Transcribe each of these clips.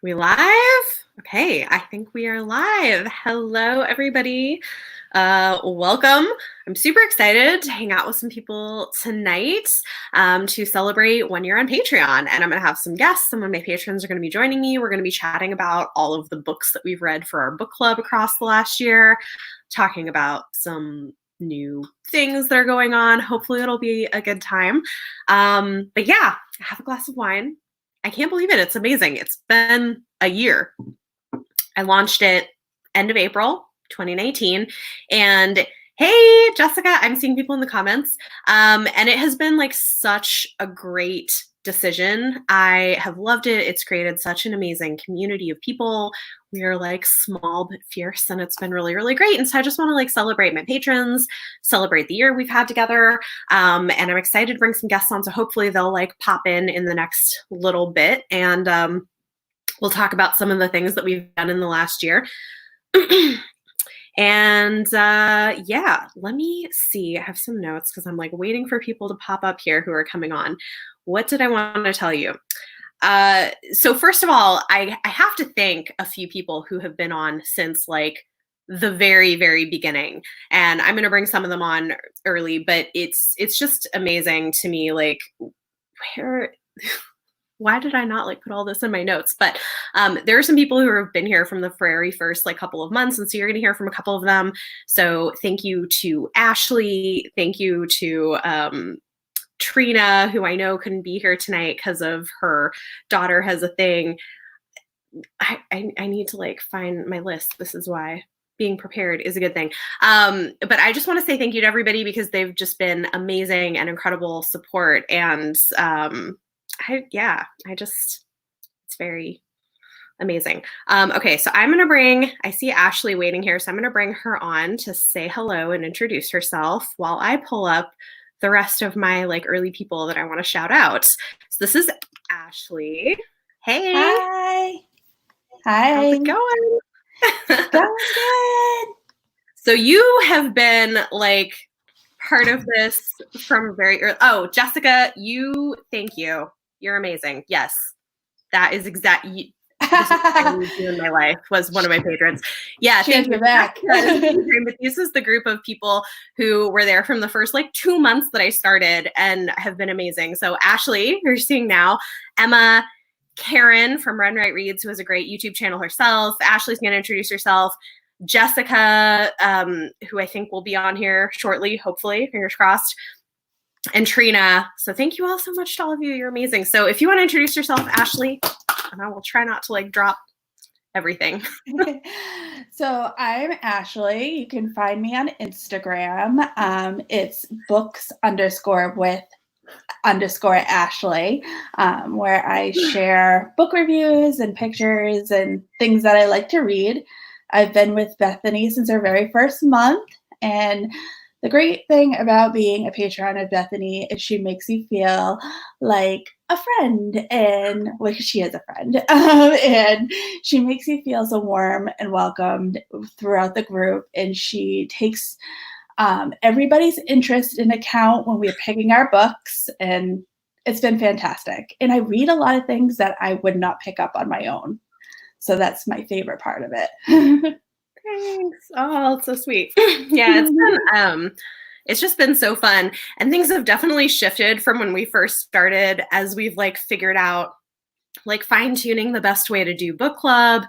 We live? Okay, I think we are live. Hello, everybody. Welcome. I'm super excited to hang out with some people tonight to celebrate 1 year on Patreon. And I'm going to have some guests. Some of my patrons are going to be joining me. We're going to be chatting about all of the books that we've read for our book club across the last year, talking about some new things that are going on. Hopefully it'll be a good time. But yeah, have a glass of wine. I can't believe it. It's amazing. It's been a year. I launched it end of April 2019. And hey, Jessica, I'm seeing people in the comments. And it has been like such a great decision. I have loved it. It's created such an amazing community of people. We are like small but fierce, and it's been really, really great. And so I just want to like celebrate my patrons, celebrate the year we've had together. And I'm excited to bring some guests on. So hopefully they'll like pop in the next little bit. And we'll talk about some of the things that we've done in the last year. And yeah, let me see. I have some notes because I'm like waiting for people to pop up here who are coming on. What did I want to tell you? So first of all, I have to thank a few people who have been on since like the very, very beginning. And I'm going to bring some of them on early, but it's just amazing to me. Like why did I not like put all this in my notes? But there are some people who have been here from the very first like couple of months. And so you're going to hear from a couple of them. So thank you to Ashley. Thank you to Trina, who I know couldn't be here tonight because of her daughter has a thing. I need to like find my list. This is why being prepared is a good thing. But I just want to say thank you to everybody because they've just been amazing and incredible support. And it's very amazing. Okay, so I'm going to bring, I see Ashley waiting here, so I'm going to bring her on to say hello and introduce herself while I pull up the rest of my like early people that I want to shout out. So this is Ashley. Hey. Hi. How's it going? Going good. So you have been like part of this from very early. Oh, Jessica, thank you. You're amazing. Yes, that is exactly. This is what I need to do in my life was one of my patrons. Yeah, thank you. Back. But this is the group of people who were there from the first like 2 months that I started and have been amazing. So Ashley, you're seeing now, Emma, Karen from Run Right Reads, who has a great YouTube channel herself. Ashley's going to introduce herself. Jessica, who I think will be on here shortly, hopefully, fingers crossed. And Trina. So thank you all so much to all of you. You're amazing. So if you want to introduce yourself, Ashley, and I will try not to like drop everything. So I'm Ashley. You can find me on Instagram. It's books_with_Ashley, where I share book reviews and pictures and things that I like to read. I've been with Bethany since her very first month, and the great thing about being a patron of Bethany is she makes you feel like a friend, and well, she is a friend, and she makes you feel so warm and welcomed throughout the group, and she takes everybody's interest in account when we're picking our books, and it's been fantastic. And I read a lot of things that I would not pick up on my own, so that's my favorite part of it. Thanks. Oh, it's so sweet. Yeah, it's just been so fun, and things have definitely shifted from when we first started as we've like figured out like fine-tuning the best way to do book club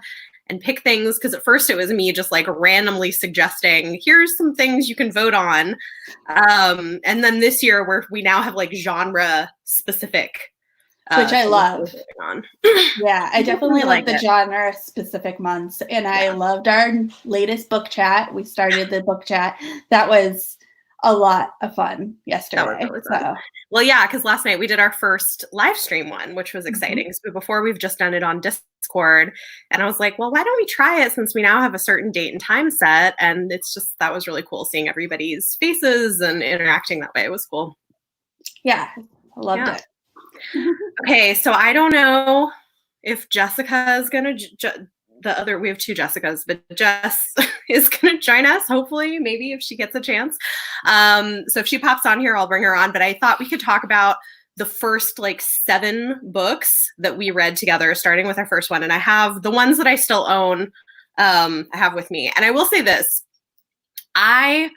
and pick things, because at first it was me just like randomly suggesting here's some things you can vote on, and then this year we now have like genre specific, which I love. Yeah, I definitely like the genre specific months. And I loved our latest book chat. We started the book chat. That was a lot of fun yesterday. That was really fun. Well, yeah, because last night we did our first live stream one, which was exciting. So before we've just done it on Discord. And I was like, well, why don't we try it since we now have a certain date and time set? And it's just, that was really cool seeing everybody's faces and interacting that way. It was cool. Yeah, I loved it. Okay, so I don't know if Jessica is going to, we have two Jessicas, but Jess is going to join us, hopefully, maybe if she gets a chance. So if she pops on here, I'll bring her on. But I thought we could talk about the first like 7 books that we read together, starting with our first one. And I have the ones that I still own, I have with me. And I will say this, I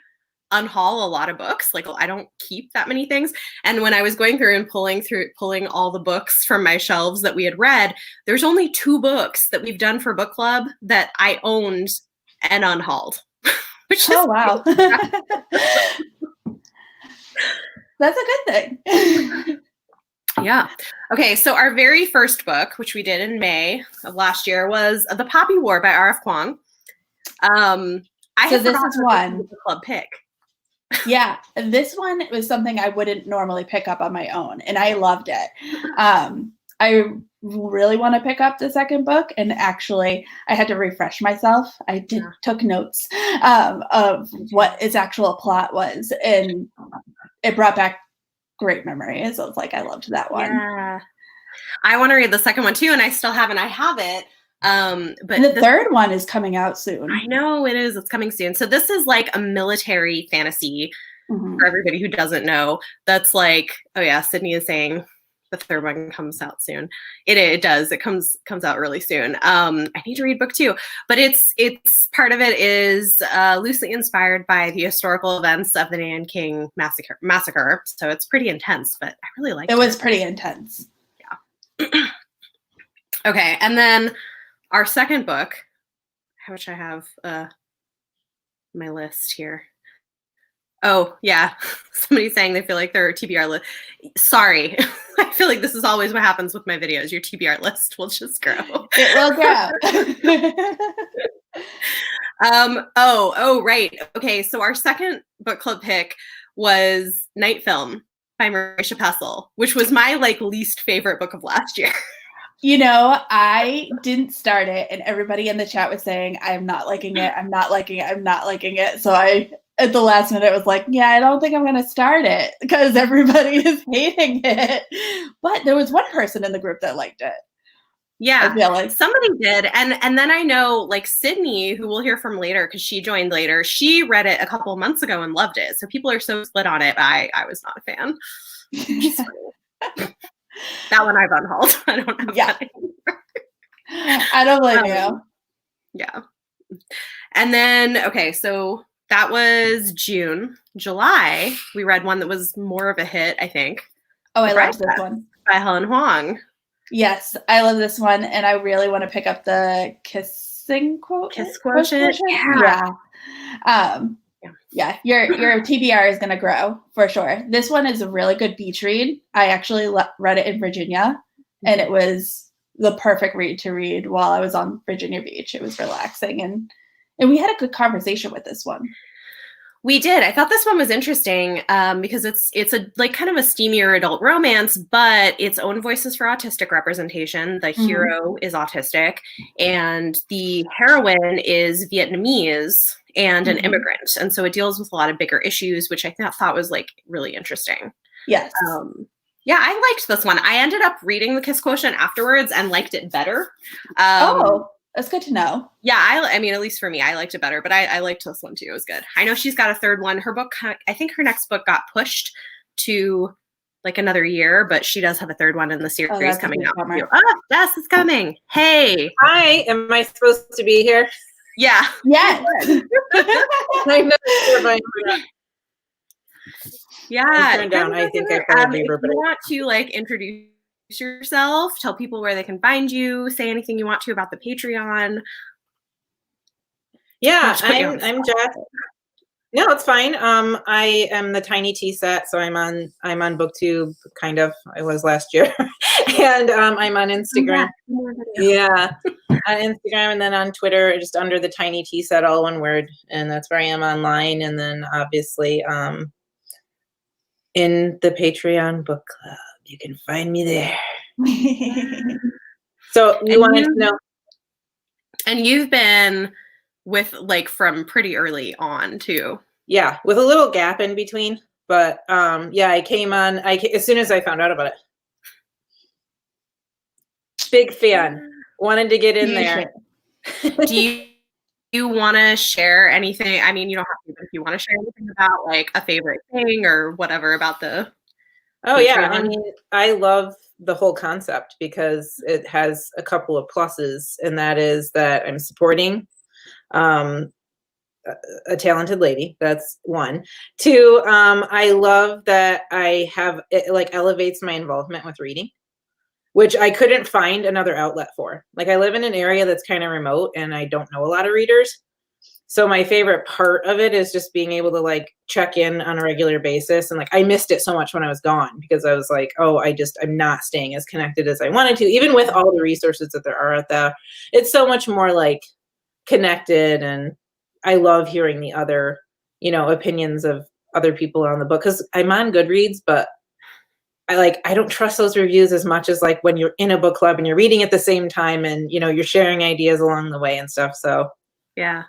unhaul a lot of books. Like I don't keep that many things. And when I was going through and pulling all the books from my shelves that we had read, there's only 2 books that we've done for book club that I owned and unhauled. Which oh, wow. That's a good thing. Yeah. Okay. So our very first book, which we did in May of last year, was The Poppy War by R.F. Kuang. So this is one. The club pick. Yeah. This one was something I wouldn't normally pick up on my own, and I loved it. I really want to pick up the second book, and actually I had to refresh myself. I took notes of what its actual plot was, and it brought back great memories. I was like, I loved that one. Yeah. I want to read the second one too, and I still haven't. I have it. But the third one is coming out soon. I know it is. It's coming soon. So this is like a military fantasy for everybody who doesn't know. That's like, oh yeah, Sydney is saying the third one comes out soon. It does. It comes out really soon. I need to read book 2, but it's part of it is loosely inspired by the historical events of the Nan King massacre. So it's pretty intense, but I really liked it. It was pretty intense. Yeah. Okay, and then our second book, which I have my list here. Oh, yeah. Somebody's saying they feel like their TBR list. Sorry. I feel like this is always what happens with my videos. Your TBR list will just grow. It will grow. Oh, right. Okay, so our second book club pick was Night Film by Marisha Pessel, which was my like least favorite book of last year. You know, I didn't start it, and everybody in the chat was saying, I'm not liking it, I'm not liking it, I'm not liking it. So I, at the last minute, was like, yeah, I don't think I'm going to start it because everybody is hating it. But there was one person in the group that liked it. Yeah, I feel like somebody did. And then I know like Sydney, who we'll hear from later because she joined later, she read it a couple of months ago and loved it. So people are so split on it. I was not a fan. That one I've unhauled. I don't have that anymore. I don't blame you. Yeah. And then, okay, so that was June. July, we read one that was more of a hit, I think. Oh, I love this one. By Helen Huang. Yes, I love this one, and I really want to pick up the Kiss Quotient. Yeah. Yeah, your TBR is going to grow for sure. This one is a really good beach read. I actually read it in Virginia, and it was the perfect read to read while I was on Virginia Beach. It was relaxing, and we had a good conversation with this one. We did. I thought this one was interesting because it's a like kind of a steamier adult romance, but its own voices for autistic representation. The hero is autistic, and the heroine is Vietnamese and an immigrant, and so it deals with a lot of bigger issues, which I thought was like really interesting. Yes. Yeah, I liked this one. I ended up reading The Kiss Quotient afterwards and liked it better. That's good to know. Yeah, I mean, at least for me, I liked it better, but I liked this one too. It was good. I know she's got a third one. Her book, I think her next book got pushed to like another year, but she does have a third one in the series coming out. Oh, Jess is coming. Hey. Hi, am I supposed to be here? Yeah. Yes. I know. Yeah. Turned down. I think I probably if you want to like introduce yourself, tell people where they can find you, say anything you want to about the Patreon. Yeah, I'm Jess. No, it's fine. I am the Tiny Tea Set, so I'm on BookTube, kind of. I was last year, and I'm on Instagram. Yeah, on Instagram, and then on Twitter, just under the Tiny Tea Set, all one word, and that's where I am online. And then obviously, in the Patreon book club, you can find me there. So you wanted to know, and you've been with like from pretty early on too. Yeah, with a little gap in between, but yeah, I came on. As soon as I found out about it. Big fan. Wanted to get in there. Do you want to share anything? I mean, you don't have to, but if you want to share anything about like a favorite thing or whatever about the Oh yeah, I mean, I love the whole concept because it has a couple of pluses, and that is that I'm supporting um, a talented lady. That's one. Two, I love that I have it like elevates my involvement with reading, which I couldn't find another outlet for. Like I live in an area that's kind of remote and I don't know a lot of readers. So my favorite part of it is just being able to like check in on a regular basis. And like, I missed it so much when I was gone because I was like, oh, I'm not staying as connected as I wanted to, even with all the resources that there are out there. It's so much more like connected. And I love hearing the other, opinions of other people on the book. Cause I'm on Goodreads, but I don't trust those reviews as much as like when you're in a book club and you're reading at the same time and, you're sharing ideas along the way and stuff. So yeah.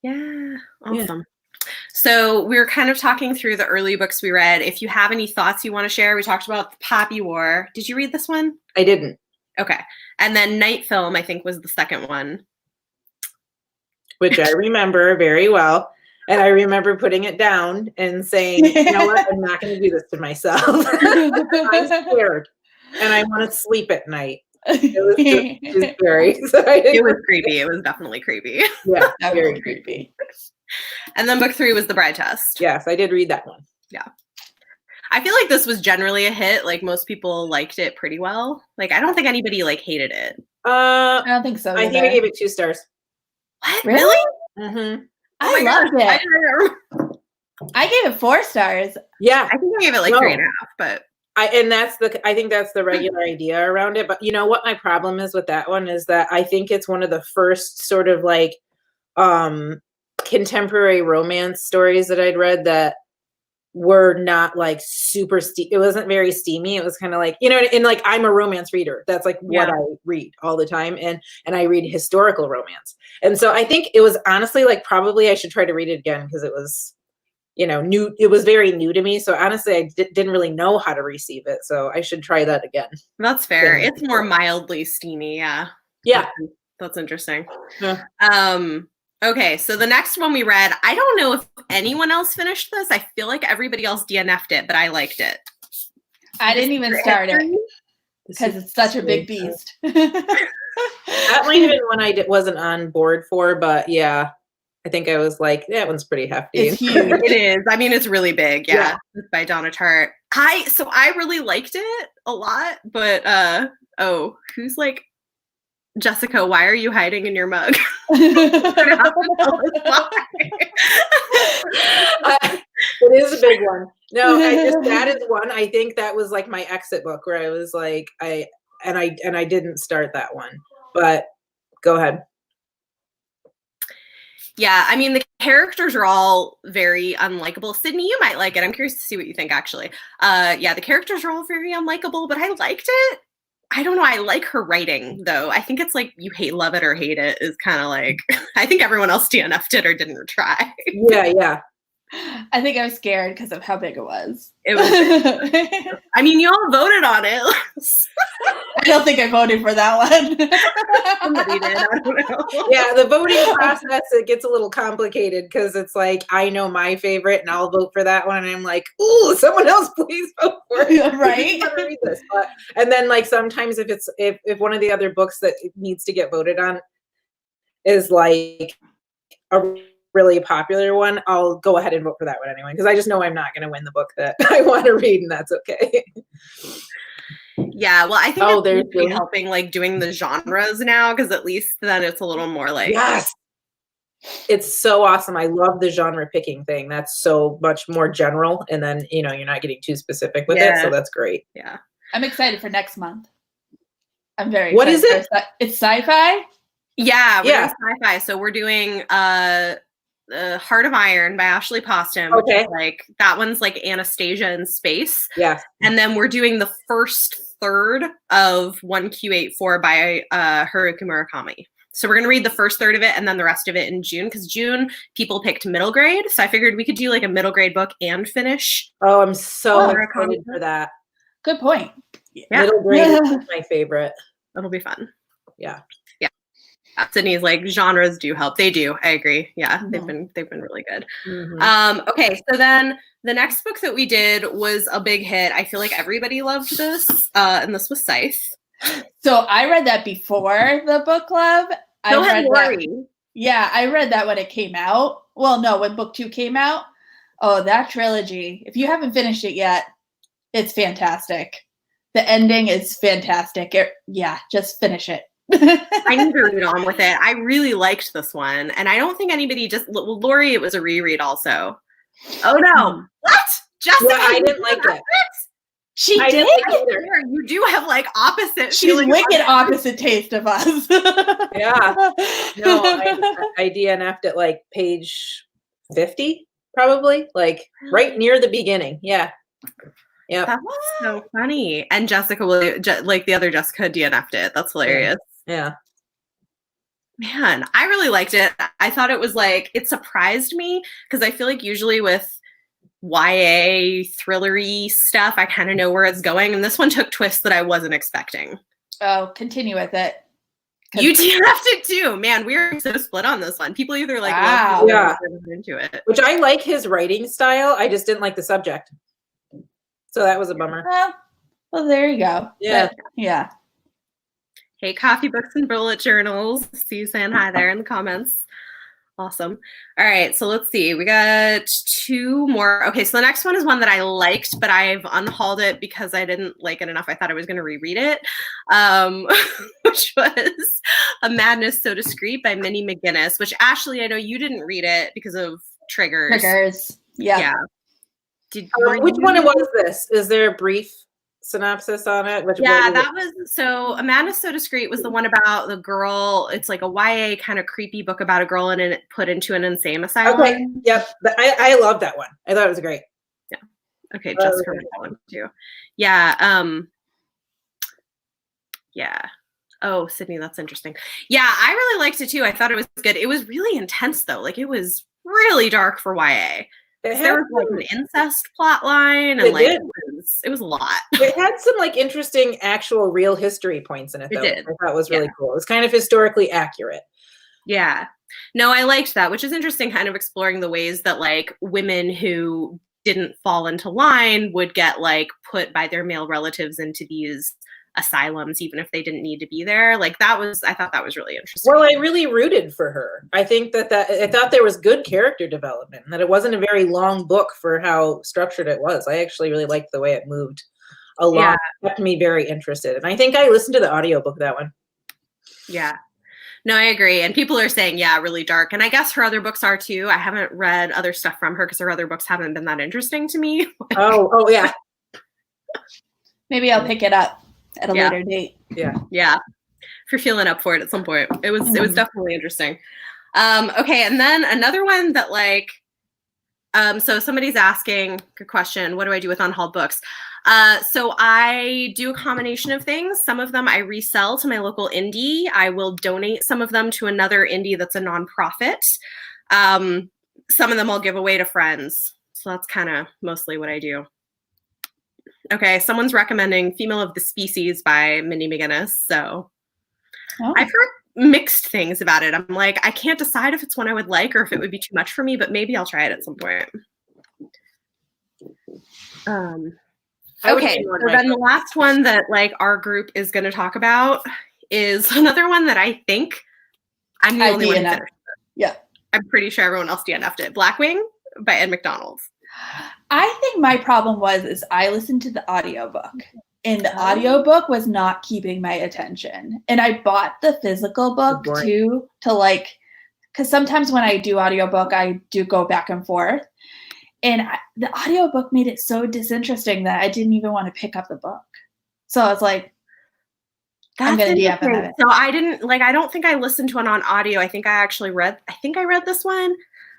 Yeah. Awesome. Yeah. So we were kind of talking through the early books we read. If you have any thoughts you want to share, we talked about The Poppy War. Did you read this one? I didn't. Okay. And then Night Film, I think, was the second one. Which I remember very well. And I remember putting it down and saying, you know what? I'm not going to do this to myself. I'm scared. And I want to sleep at night. It was just scary. So it was creepy. It was definitely creepy. Yeah, very creepy. And then book 3 was The Bride Test. Yes, I did read that one. Yeah. I feel like this was generally a hit. Like most people liked it pretty well. Like I don't think anybody like hated it. I don't think so. I think I gave it 2 stars. What? Really? Mm-hmm. I loved it. I gave it 4 stars. Yeah. I think I gave it like 3.5, but I think that's the regular idea around it. But you know what my problem is with that one is that I think it's one of the first sort of like contemporary romance stories that I'd read that were not like super it wasn't very steamy. It was kind of like, and like I'm a romance reader. That's like what I read all the time. And I read historical romance. And so I think it was honestly like probably I should try to read it again because it was new. It was very new to me. So honestly, I didn't really know how to receive it. So I should try that again. That's fair. It's more mildly steamy. Yeah. Yeah. That's interesting. Yeah. Okay. So the next one we read, I don't know if anyone else finished this. I feel like everybody else DNF'd it, but I liked it. I didn't even start it because it's such a big beast. That might have been one I wasn't on board for, but yeah. I think I was like, that one's pretty hefty. It's huge. It is. I mean, it's really big. Yeah. It's by Donna Tartt. I really liked it a lot, but who's like, Jessica, why are you hiding in your mug? It is a big one. No, that is one. I think that was like my exit book where I was like, I didn't start that one, but go ahead. Yeah, I mean, the characters are all very unlikable. Sydney, you might like it. I'm curious to see what you think, actually. The characters are all very unlikable, but I liked it. I don't know. I like her writing, though. I think it's like you love it or hate it is kind of like, I think everyone else DNF'd it or didn't try. Yeah. I think I was scared because of how big it was. It was. I mean, you all voted on it. I don't think I voted for that one. Somebody did. I don't know. Yeah, the voting process, it gets a little complicated because it's like, I know my favorite and I'll vote for that one. And I'm like, ooh, someone else please vote for it. Right. Read this. And then like sometimes if one of the other books that needs to get voted on is like a really popular one, I'll go ahead and vote for that one anyway, because I just know I'm not going to win the book that I want to read, and that's okay. Yeah, well, I think it's really helping like doing the genres now, because at least then it's a little more like, yes, it's so awesome. I love the genre picking thing. That's so much more general, and then you're not getting too specific with it, so that's great. Yeah, I'm excited for next month. I'm very excited. What is it? It's sci-fi. Yeah, we're doing sci-fi. So we're doing Heart of Iron by Ashley Poston. Okay. Which is like that one's like Anastasia in space. Yeah. And then we're doing the first third of 1Q84 by Haruki Murakami. So we're gonna read the first third of it and then the rest of it in June, because June people picked middle grade. So I figured we could do like a middle grade book and finish. Oh, I'm so excited for that. Good point. Yeah. Middle grade is my favorite. That'll be fun. Yeah. Sydney's like genres do help. They do. I agree. Yeah, Mhm. they've been really good. Mhm. Okay, so then the next book that we did was a big hit. I feel like everybody loved this, and this was Scythe. So I read that before the book club. Go ahead, Lori. Yeah, I read that when it came out. Well, no, when book 2 came out. Oh, that trilogy. If you haven't finished it yet, it's fantastic. The ending is fantastic. Just finish it. I need to read on with it. I really liked this one. And I don't think anybody well, Lori, it was a reread also. Oh no. What? Jessica, Yeah, I didn't like it. She I did? didn't like it either. You do have like opposite. She's wicked opposite taste of us. Yeah. No, I DNF'd at like page 50, probably. Like right near the beginning. Yeah. Yeah. That's so funny. And Jessica, like the other Jessica DNF'd it. That's hilarious. Yeah. Man, I really liked it. I thought it was like, it surprised me because I feel like usually with YA thrillery stuff, I kind of know where it's going. And this one took twists that I wasn't expecting. Oh, continue with it. You DNF'd it too. Man, we were so split on this one. People either like wow. love it or into it. Which I like his writing style. I just didn't like the subject. So that was a bummer. Well, there you go. Yeah. Yeah. Hey, coffee books and bullet journals. See you saying hi there in the comments. Awesome. All right, so let's see. We got 2 more. Okay, so the next one is one that I liked, but I've unhauled it because I didn't like it enough. I thought I was going to reread it, which was A Madness So Discreet by Minnie McGinnis, which, Ashley, I know you didn't read it because of triggers. Triggers. Yeah. Which one was this? Is there a brief synopsis on it? That was so A Madness So Discreet was the one about the girl. It's like a YA kind of creepy book about a girl and put into an insane asylum. Okay. Yep. I love that one. I thought it was great. Yeah. Okay. Jessica read that one too. Yeah. Yeah. Oh, Sydney, that's interesting. Yeah, I really liked it too. I thought it was good. It was really intense though. Like it was really dark for YA. There was like an incest plot line and like it was a lot. It had some like interesting actual real history points in it though. I thought was really cool. It was kind of historically accurate. Yeah. No, I liked that, which is interesting, kind of exploring the ways that like women who didn't fall into line would get like put by their male relatives into these asylums, even if they didn't need to be there. Like I thought that was really interesting. Well, I really rooted for her. I think that I thought there was good character development, and that it wasn't a very long book for how structured it was. I actually really liked the way it moved along. Yeah. It kept me very interested. And I think I listened to the audiobook of that one. Yeah. No, I agree. And people are saying, yeah, really dark. And I guess her other books are too. I haven't read other stuff from her because her other books haven't been that interesting to me. Oh yeah. Maybe I'll pick it up at a later date. Yeah. Yeah. If you're feeling up for it at some point. It was definitely interesting. Okay, and then another one that like so somebody's asking, good question, what do I do with unhauled books? So I do a combination of things. Some of them I resell to my local indie. I will donate some of them to another indie that's a nonprofit. Some of them I'll give away to friends. So that's kind of mostly what I do. Okay, someone's recommending Female of the Species by Minnie McGinnis. So I've heard mixed things about it. I'm like, I can't decide if it's one I would like or if it would be too much for me, but maybe I'll try it at some point. Okay, so then the last one that like our group is going to talk about is another one that I think I'm the only one who finished it. Yeah. I'm pretty sure everyone else DNF'd it. Blackwing by Ed McDonald. I think my problem is I listened to the audiobook and the audiobook was not keeping my attention. And I bought the physical book too to like, because sometimes when I do audiobook, I do go back and forth. And the audiobook made it so disinteresting that I didn't even want to pick up the book. So I was like, I'm going to DF it. So I don't think I listened to it on audio. I think I read this one.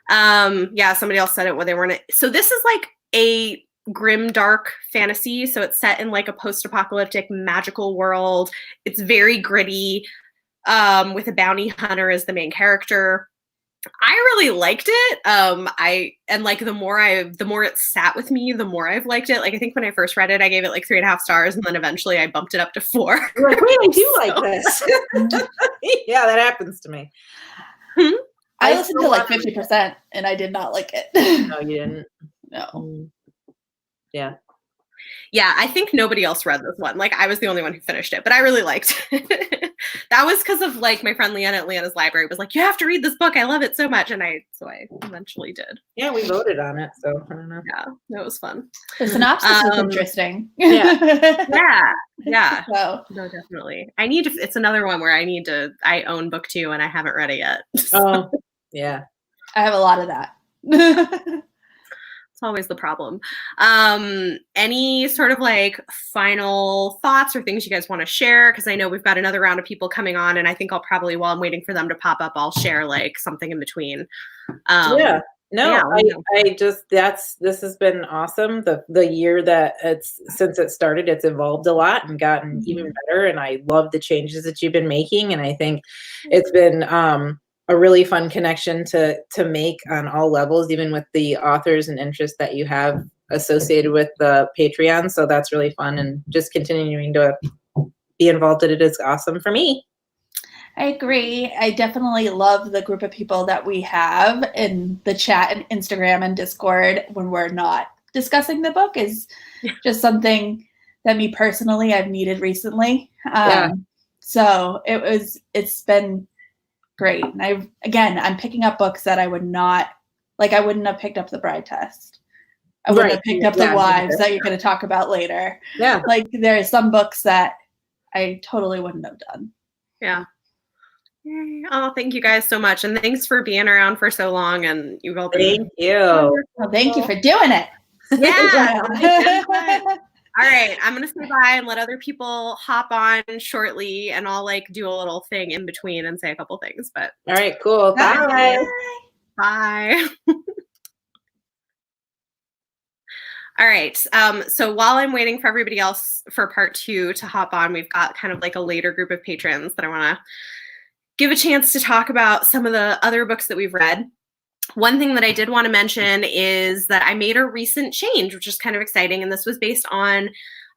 Yeah, somebody else said it when they weren't. So this is like a grim, dark fantasy. So it's set in like a post-apocalyptic magical world. It's very gritty, with a bounty hunter as the main character. I really liked it. The more it sat with me, the more I've liked it. Like, I think when I first read it, I gave it like 3.5 stars, and then eventually I bumped it up to 4. You're like, wait, I do like this. Yeah, that happens to me. I listened to like 50% and I did not like it. No, you didn't. No. Yeah. Yeah, I think nobody else read this one. Like, I was the only one who finished it, but I really liked it. That was because of like my friend Leanna at Leanna's library was like, you have to read this book. I love it so much. And I eventually did. Yeah, we voted on it, so I don't know. Yeah, it was fun. The synopsis was interesting. Yeah. Yeah. So. No, definitely. It's another one where I own book 2 and I haven't read it yet. Oh, yeah. I have a lot of that. It's always the problem. Any sort of like final thoughts or things you guys want to share? Because I know we've got another round of people coming on, and I think I'll probably, while I'm waiting for them to pop up, I'll share like something in between. I just, this has been awesome. The year that since it started, it's evolved a lot and gotten even better. And I love the changes that you've been making. And I think it's been, a really fun connection to make on all levels, even with the authors and interests that you have associated with the Patreon. So that's really fun, and just continuing to be involved in it is awesome for me. I agree. I definitely love the group of people that we have in the chat and Instagram and Discord when we're not discussing the book is just something that me personally I've needed recently. So it's been great. And I'm picking up books that I wouldn't have picked up The Bride Test. I wouldn't have picked up The Wives that you're going to talk about later. Yeah. Like, there are some books that I totally wouldn't have done. Yeah. Oh, thank you guys so much. And thanks for being around for so long. And you've all been Thank you. Well, thank you for doing it. Yeah. All right, I'm going to say bye and let other people hop on shortly, and I'll like do a little thing in between and say a couple things. But all right, cool. Bye. Bye. All right. So while I'm waiting for everybody else for part 2 to hop on, we've got kind of like a later group of patrons that I want to give a chance to talk about some of the other books that we've read. One thing that I did want to mention is that I made a recent change, which is kind of exciting. And this was based on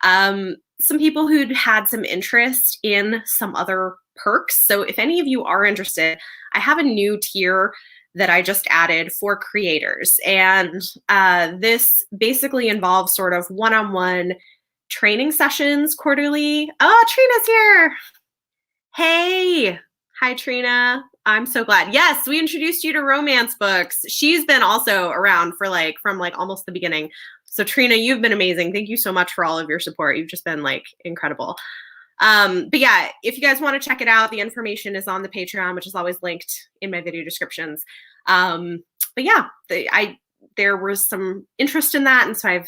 some people who'd had some interest in some other perks. So if any of you are interested, I have a new tier that I just added for creators. And this basically involves sort of one-on-one training sessions quarterly. Oh, Trina's here. Hey. Hi, Trina. I'm so glad. Yes, we introduced you to romance books. She's been also around from almost the beginning. So Trina, you've been amazing. Thank you so much for all of your support. You've just been like incredible. But yeah, if you guys want to check it out, the information is on the Patreon, which is always linked in my video descriptions. But yeah, there was some interest in that. And so I've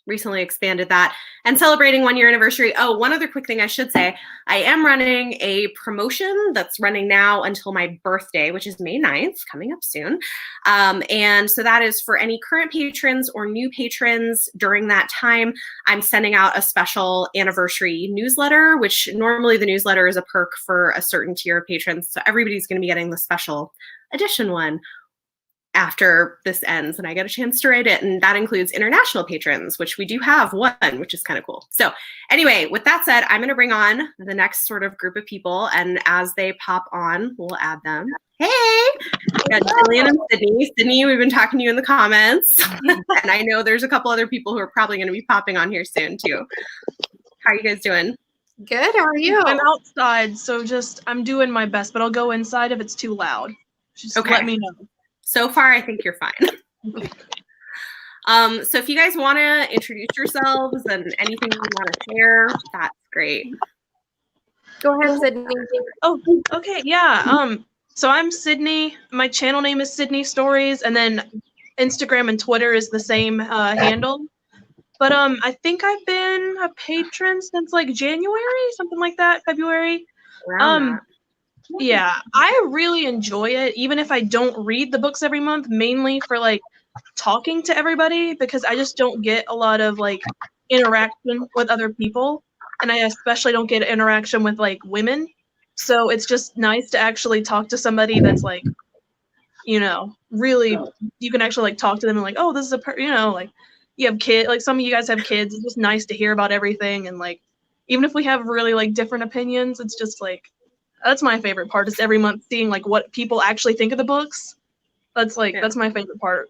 recently expanded that, and celebrating 1 year anniversary. Oh, one other quick thing I should say, I am running a promotion that's running now until my birthday, which is May 9th, coming up soon. And so that is for any current patrons or new patrons. During that time, I'm sending out a special anniversary newsletter, which normally the newsletter is a perk for a certain tier of patrons. So everybody's going to be getting the special edition one after this ends and I get a chance to write it. And that includes international patrons, which we do have one, which is kind of cool. So anyway, with that said, I'm going to bring on the next sort of group of people. And as they pop on, we'll add them. Hey, we got Jillian and Sydney. Sydney, we've been talking to you in the comments. And I know there's a couple other people who are probably going to be popping on here soon too. How are you guys doing? Good, how are you? I'm outside, so I'm doing my best, but I'll go inside if it's too loud. Just let me know. So far, I think you're fine. So if you guys want to introduce yourselves and anything you want to share, that's great. Go ahead, Sydney. Oh, okay, yeah. So I'm Sydney. My channel name is Sydney Stories, and then Instagram and Twitter is the same handle. But I think I've been a patron since like January, something like that, February. Yeah, I really enjoy it, even if I don't read the books every month, mainly for like talking to everybody, because I just don't get a lot of like interaction with other people, and I especially don't get interaction with like women. So it's just nice to actually talk to somebody that's like you know, really, you can actually like talk to them and like, oh, this is you know, like you have kids, like some of you guys have kids. It's just nice to hear about everything. And like, even if we have really like different opinions, it's just like, that's my favorite part is every month seeing like what people actually think of the books. That's like, that's my favorite part.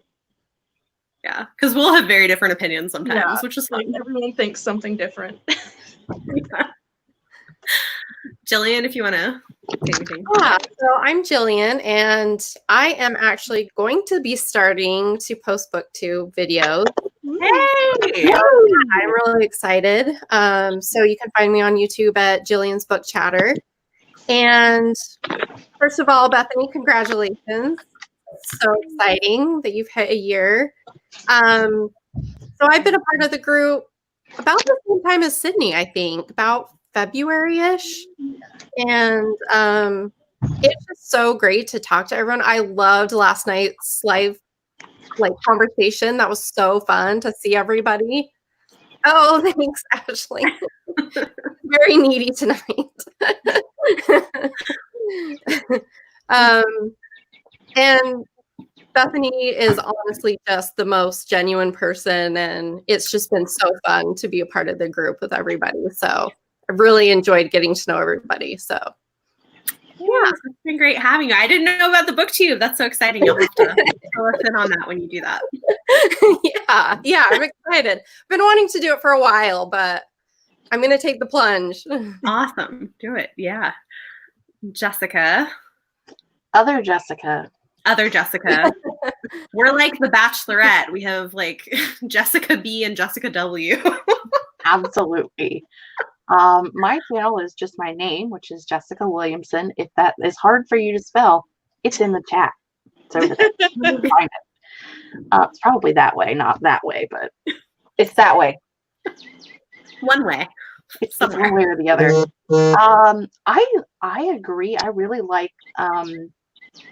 Yeah, because we'll have very different opinions sometimes, Yeah, which is like fun. everyone thinks something different. Yeah. Jillian, if you want to say anything. Yeah, so I'm Jillian, and I am actually going to be starting to post booktube videos. Hey! I'm really excited. So you can find me on YouTube at Jillian's Book Chatter. And first of all, Bethany, congratulations. So exciting that you've hit a year. So I've been a part of the group about the same time as Sydney, I think, about February-ish. And it's just so great to talk to everyone. I loved last night's live conversation. That was so fun to see everybody. Oh, thanks, Ashley. Very needy tonight. And Bethany is honestly just the most genuine person, and it's just been so fun to be a part of the group with everybody. So I've really enjoyed getting to know everybody. So Yeah, it's been great having you. I didn't know about the booktube. That's so exciting. You'll have to fill us in on that when you do that. yeah, I'm excited. Been wanting to do it for a while, but I'm going to take the plunge. Awesome. Do it. Yeah. Jessica. Other Jessica. Other Jessica. We're like the Bachelorette. We have like Jessica B and Jessica W. Absolutely. My channel is just my name, which is Jessica Williamson. If that is hard for you to spell, it's in the chat. It's over there. You can find it. It's probably that way, not that way, but it's that way. One way. It's one way or the other. I agree. I really like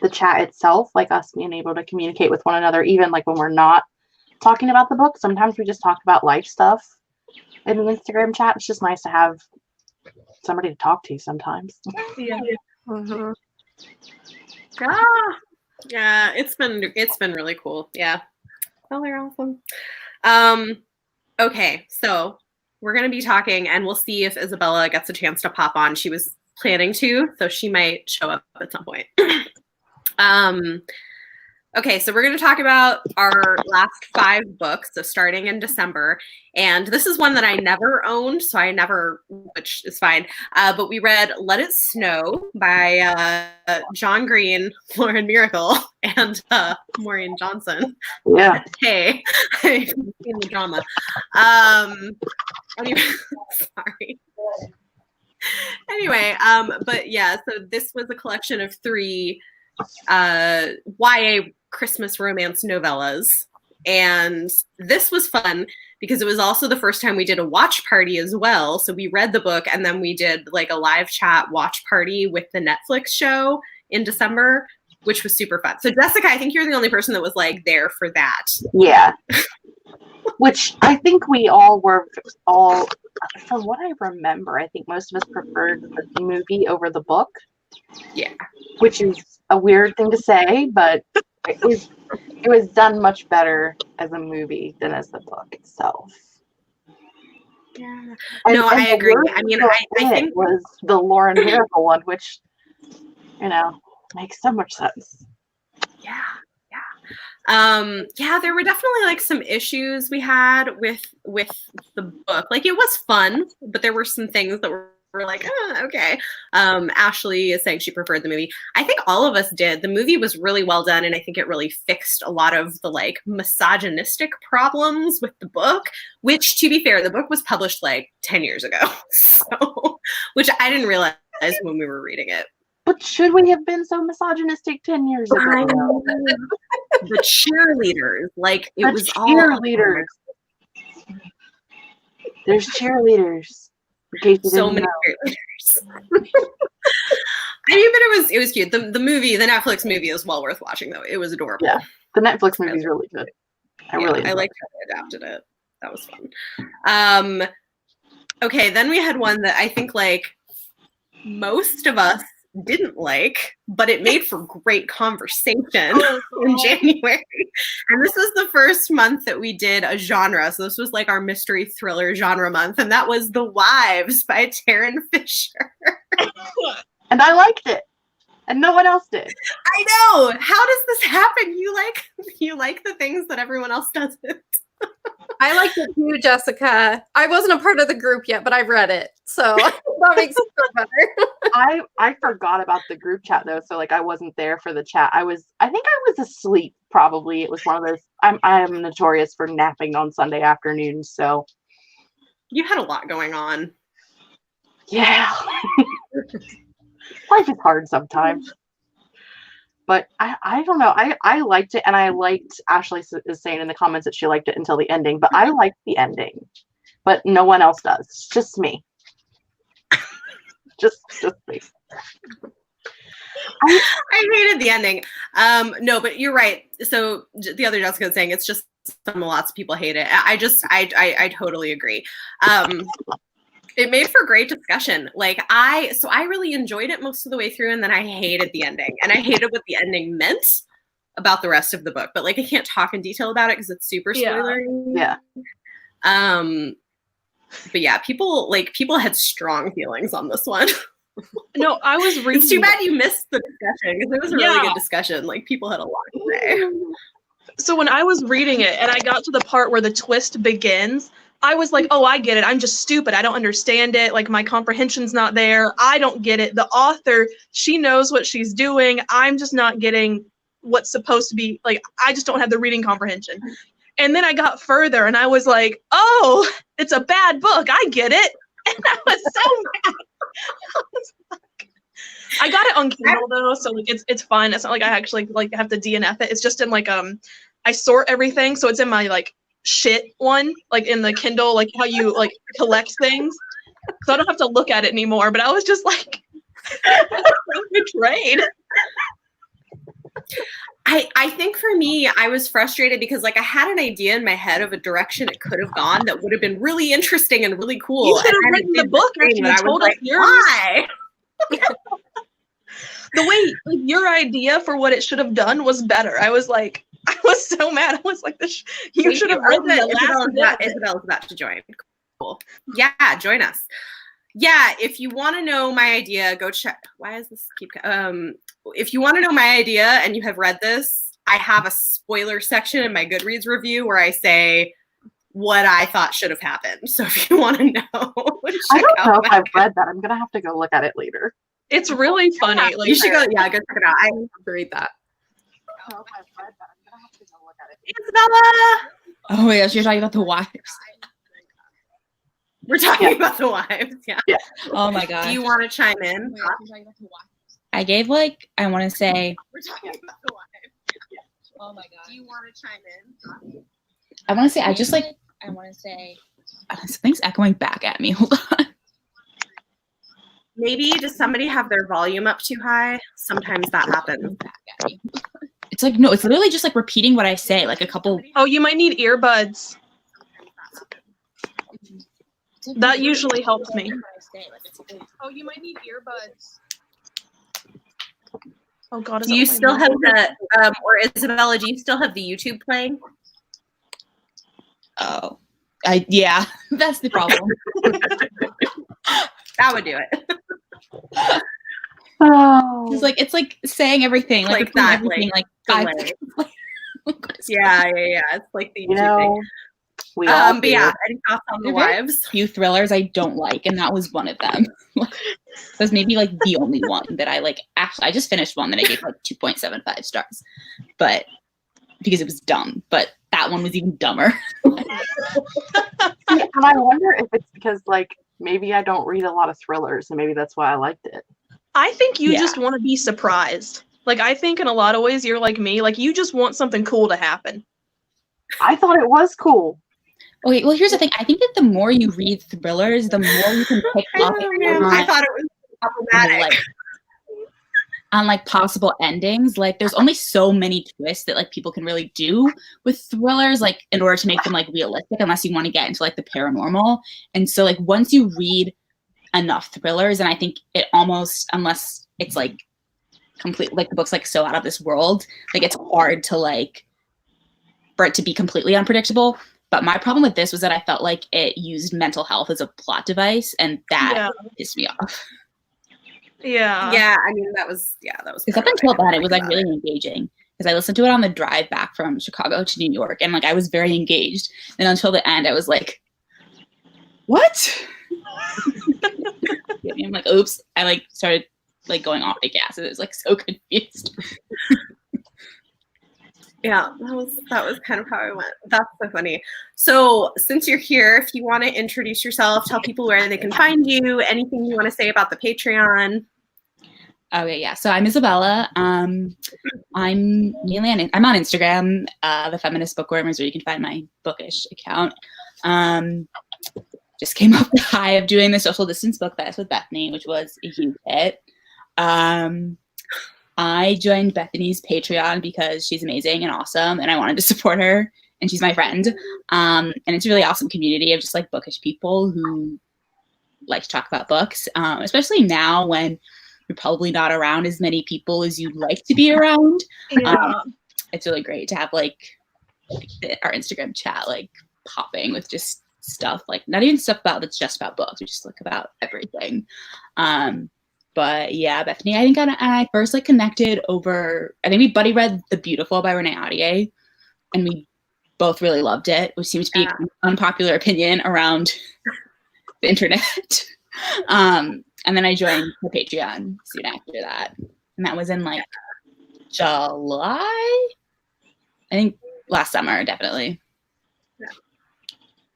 the chat itself, like us being able to communicate with one another, even like when we're not talking about the book. Sometimes we just talk about life stuff in the Instagram chat. It's just nice to have somebody to talk to sometimes. Yeah. Mm-hmm. Yeah, it's been really cool. Yeah. Oh, they're awesome. Okay, so we're gonna be talking, and we'll see if Isabella gets a chance to pop on. She was planning to, so she might show up at some point. Okay, so we're going to talk about our last 5 books, so starting in December. And this is one that I never owned, so which is fine. But we read Let It Snow by John Green, Lauren Miracle, and Maureen Johnson. Yeah. Hey, I've seen the drama. Anyway, sorry. Anyway, but yeah, so this was a collection of 3 YA Christmas romance novellas, and this was fun because it was also the first time we did a watch party as well. So we read the book, and then we did like a live chat watch party with the Netflix show in December, which was super fun. So Jessica, I think you're the only person that was like there for that. Yeah. Which I think we all were, from what I remember, I think most of us preferred the movie over the book. Yeah. Which is a weird thing to say, but it was done much better as a movie than as the book itself. Yeah. And I agree. I mean, I think it was the Lauren Miracle one, which, makes so much sense. Yeah. Yeah, there were definitely like some issues we had with the book. Like it was fun, but there were some things that were like, okay. Ashley is saying she preferred the movie. I think all of us did. The movie was really well done, and I think it really fixed a lot of the like misogynistic problems with the book, which, to be fair, the book was published like 10 years ago. So, which I didn't realize when we were reading it. But should we have been so misogynistic 10 years ago? The cheerleaders, like it was cheerleaders. There's cheerleaders. So many cheerleaders. I mean, but it was cute. The movie, the Netflix movie, is well worth watching though. It was adorable. Yeah, the Netflix movie is really good. I liked how they adapted it. That was fun. Okay, then we had one that I think like most of us didn't like, but it made for great conversation in January. And this was the first month that we did a genre. So this was like our mystery thriller genre month. And that was The Wives by Taryn Fisher. And I liked it. And no one else did. I know. How does this happen? You like the things that everyone else doesn't. I liked it too, Jessica. I wasn't a part of the group yet, but I've read it. So that makes it so better. I forgot about the group chat though, so like I wasn't there for the chat. I think I was asleep probably. It was one of those I am notorious for napping on Sunday afternoons, so You had a lot going on. yeah. Life is hard sometimes. But I don't know. I liked it, and I liked Ashley is saying in the comments that she liked it until the ending, but I liked the ending. But no one else does. It's just me. just me. I hated the ending. No, but you're right. So the other Jessica was saying it's just lots of people hate it. I totally agree. It made for great discussion. Like I really enjoyed it most of the way through, and then I hated the ending, and I hated what the ending meant about the rest of the book. But like I can't talk in detail about it because it's super spoilery. Yeah. But yeah, people had strong feelings on this one. No, I was reading. It's too bad you missed the discussion because it was a really good discussion. Like people had a lot to say. So when I was reading it and I got to the part where the twist begins, I was like, oh, I get it. I'm just stupid. I don't understand it. Like my comprehension's not there. I don't get it. The author, she knows what she's doing. I'm just not getting what's supposed to be. Like, I just don't have the reading comprehension. And then I got further and I was like, oh, it's a bad book. I get it. And I was so mad. I got it on Kindle though, so like it's fine. It's not like I actually like have to DNF it. It's just in like I sort everything, so it's in my like shit one, like in the Kindle, like how you like collect things. So I don't have to look at it anymore. But I was just like betrayed. I think for me, I was frustrated because like I had an idea in my head of a direction it could have gone that would have been really interesting and really cool. You should have written the book after you told us yours. Why? The way like, your idea for what it should have done was better. I was so mad. I was like, you should have written the last bit. Isabel's about to join. Cool. Yeah, join us. Yeah, if you want to know my idea, go check. Why is this keep? If you want to know my idea and you have read this, I have a spoiler section in my Goodreads review where I say what I thought should have happened. So if you want to know, I don't know if I've read that. I'm gonna have to go look at it later. It's really funny. Yeah, like, you should go. Yeah, go check it out. I have to read that. I don't know if I've read that. I'm gonna have to go look at it. Isabella! Oh my gosh, you're talking about The Wives. We're talking about The Wives. Yeah. Oh my god. Do you want to chime in? I gave like I want to say. We're talking about The Wives. Oh my god. Do you want to chime in? I want to say I just like. I want to say. Something's echoing back at me. Hold on. Maybe does somebody have their volume up too high? Sometimes that happens. It's like, no, it's literally just like repeating what I say, like a couple. Oh, you might need earbuds. That usually helps me. Oh, you might need earbuds. Oh God. Do you still have the, or Isabella, do you still have the YouTube playing? Oh, yeah, that's the problem. That would do it. Oh, It's like saying everything, like that, everything, like 5 seconds. Yeah. It's like the YouTube thing. We all but yeah, any thoughts on The Wives? Few thrillers I don't like, and that was one of them. That's maybe like the only one that I like. Actually, I just finished one that I gave like 2.75 stars, but because it was dumb. But that one was even dumber. And I wonder if it's because like maybe I don't read a lot of thrillers, and maybe that's why I liked it. I think you just want to be surprised. Like I think in a lot of ways you're like me. Like you just want something cool to happen. I thought it was cool. Okay, well, here's the thing. I think that the more you read thrillers, the more you can pick up I thought it was problematic. On like possible endings. Like there's only so many twists that like people can really do with thrillers, like in order to make them like realistic, unless you want to get into like the paranormal. And so like once you read enough thrillers, and I think it almost, unless it's like complete, like the book's like so out of this world. Like it's hard to like for it to be completely unpredictable. But my problem with this was that I felt like it used mental health as a plot device, and that pissed me off. Yeah. I mean, that was because up until then it was like really engaging, because I listened to it on the drive back from Chicago to New York, and like I was very engaged, and until the end I was like, what? I'm like, oops. I like started like going off the gas. It was like so confused. Yeah, that was kind of how I went. That's so funny. So since you're here, if you want to introduce yourself, tell people where they can find you, anything you want to say about the Patreon. Okay, yeah. So I'm Isabella. I'm on Instagram, the Feminist Bookworm is where you can find my Bookish account. Just came off the high of doing the social distance book fest with Bethany, which was a huge hit. I joined Bethany's Patreon because she's amazing and awesome, and I wanted to support her, and she's my friend. And it's a really awesome community of just like bookish people who like to talk about books, especially now when you're probably not around as many people as you'd like to be around. It's really great to have like our Instagram chat like popping with just stuff, like not even stuff about that's just about books, we just like about everything. But yeah, Bethany, I think I first like connected over, I think we buddy read The Beautiful by Renee Ahdieh, and we both really loved it, which seems to be an unpopular opinion around the internet. And then I joined the Patreon soon after that, and that was in like July, I think last summer, definitely.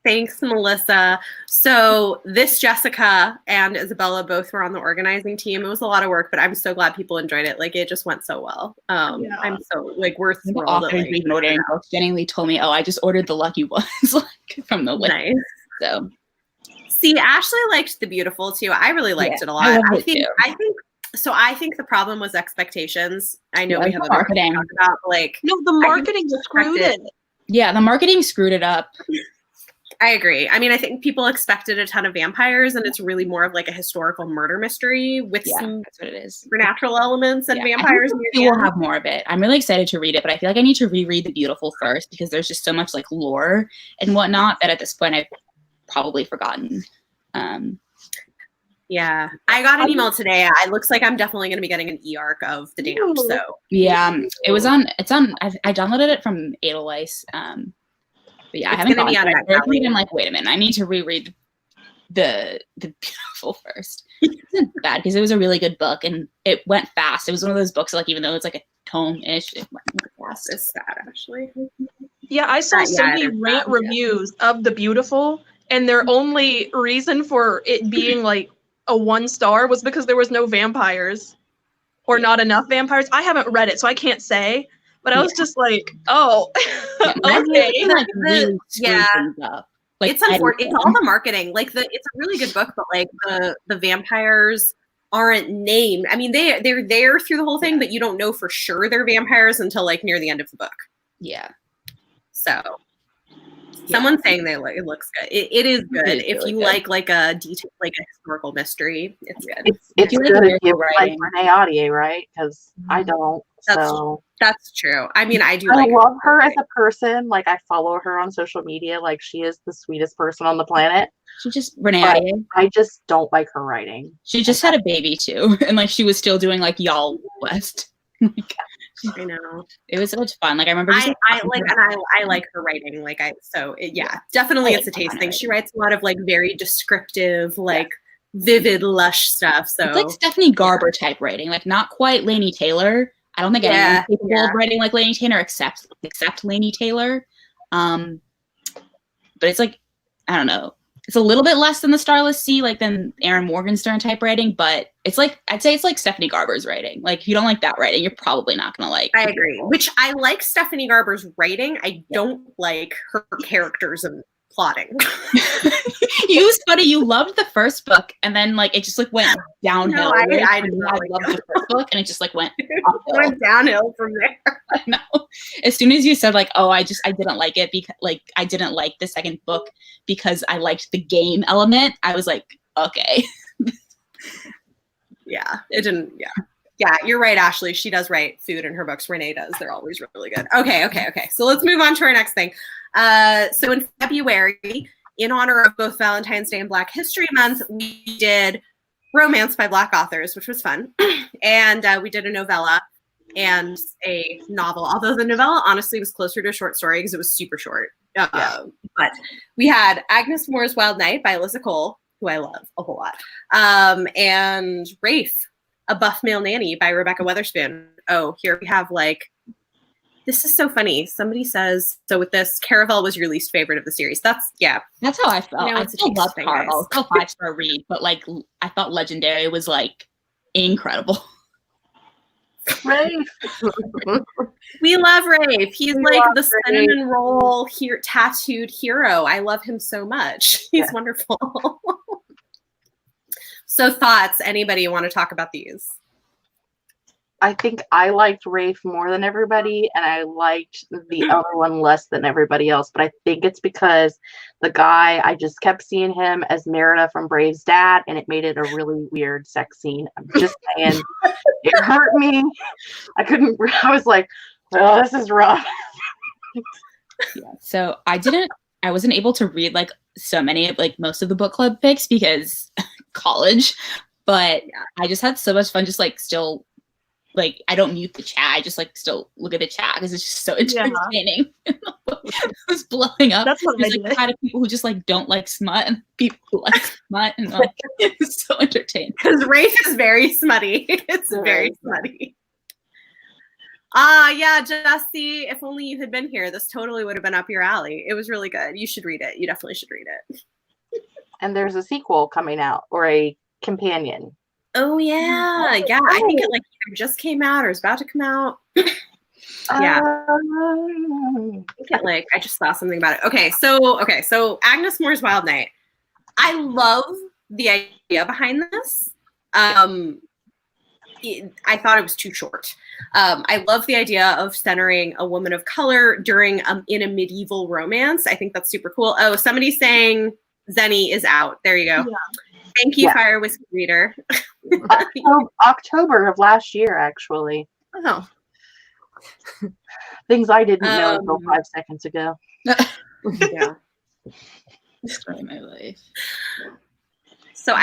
Thanks, Melissa. So this Jessica and Isabella both were on the organizing team. It was a lot of work, but I'm so glad people enjoyed it. Like it just went so well. I'm so like we're thrilled. Ordering books genuinely told me, "Oh, I just ordered the Lucky Ones like from the list." Nice. So, see, Ashley liked The Beautiful too. I really liked it a lot. I think the problem was expectations. I know we have a marketing to talk about, like no, the marketing screwed it. Yeah, the marketing screwed it up. I agree. I mean, I think people expected a ton of vampires, and it's really more of like a historical murder mystery with some that's what it is. supernatural elements and vampires. We will have more of it. I'm really excited to read it, but I feel like I need to reread The Beautiful first, because there's just so much like lore and whatnot that at this point I've probably forgotten. Yeah, I got an email today. It looks like I'm definitely going to be getting an e-arc of The Damned. So yeah, it's on. I downloaded it from Edelweiss. But yeah, I haven't gone through it. I'm like, wait a minute, I need to reread the Beautiful first. It wasn't bad because it was a really good book and it went fast. It was one of those books like even though it's like a tome-ish, it went fast. It's sad, actually. Yeah, I saw so many rant reviews of The Beautiful, and their only reason for it being like a 1-star was because there was no vampires or not enough vampires. I haven't read it, so I can't say. But I was just like, oh, okay. Like, it's unfortunate. It's all the marketing. Like it's a really good book, but like the vampires aren't named. I mean, they're there through the whole thing, but you don't know for sure they're vampires until like near the end of the book. Yeah. So someone's saying it looks good. It is good. If you like a detail, like a historical mystery, it's good. It's good if you like Renee Ahdieh, right? Because I don't. That's true. I mean, I love her as a person. Like I follow her on social media. Like she is the sweetest person on the planet. She just Renee Ahdieh. I just don't like her writing. She just had a baby too, and like she was still doing like Y'all West. I know. It was so much fun. Like I remember. I like her writing. Like definitely it's a taste thing. She writes a lot of like very descriptive, like vivid, lush stuff. So it's like Stephanie Garber type writing, like not quite Laini Taylor. I don't think anyone's capable of writing like Laini Taylor except Laini Taylor. But it's like, I don't know. It's a little bit less than the Starless Sea, like than Erin Morgenstern type writing, but it's like, I'd say it's like Stephanie Garber's writing. Like if you don't like that writing, you're probably not going to like. I agree. Which I like Stephanie Garber's writing. I don't like her characters and plotting. You loved the first book and then like it just like went downhill. I loved the first book and it just like went went downhill from there. I know. As soon as you said like, oh, I didn't like it because like I didn't like the second book because I liked the game element, I was like, okay. Yeah, it didn't. Yeah. Yeah, you're right, Ashley. She does write food in her books. Renee does. They're always really good. Okay. So let's move on to our next thing. So in February, in honor of both Valentine's Day and Black History Month, we did romance by Black authors, which was fun. And we did a novella and a novel, although the novella honestly was closer to a short story because it was super short. But we had Agnes Moore's Wild Night by Alyssa Cole, who I love a whole lot, and Rafe, A Buff Male Nanny by Rebecca Weatherspoon. Oh, here we have this is so funny. Somebody says, so with this, Caravel was your least favorite of the series. That's how I felt. I still love Caravel. Still 5-star read, but I thought Legendary was incredible. Rafe. We love Rafe. He's the cinnamon roll tattooed hero. I love him so much. He's wonderful. So thoughts, anybody want to talk about these? I think I liked Rafe more than everybody, and I liked the other one less than everybody else. But I think it's because the guy, I just kept seeing him as Merida from Brave's dad, and it made it a really weird sex scene. I'm just saying, it hurt me. I was like, oh, this is rough. So I wasn't able to read so many of most of the book club picks because college, but I just had so much fun just still I don't mute the chat. I just still look at the chat because it's just so entertaining. It was blowing up. That's what I did. did. Kind of people who just don't like smut and people who like smut, and it's so entertaining. Because Rafe is very smutty. It's very smutty. Yeah, Jesse, if only you had been here, this totally would have been up your alley. It was really good. You should read it. You definitely should read it. And there's a sequel coming out, or a companion. Oh yeah. I think it either just came out or is about to come out. Yeah. I just saw something about it. Okay, so Agnes Moore's Wild Night. I love the idea behind this. I thought it was too short. I love the idea of centering a woman of color during in a medieval romance. I think that's super cool. Oh, somebody's saying Zenny is out. There you go. Yeah. Thank you, Fire Whiskey Reader. October of last year, actually. Oh. Things I didn't know until 5 seconds ago. Yeah. Destroy my life. So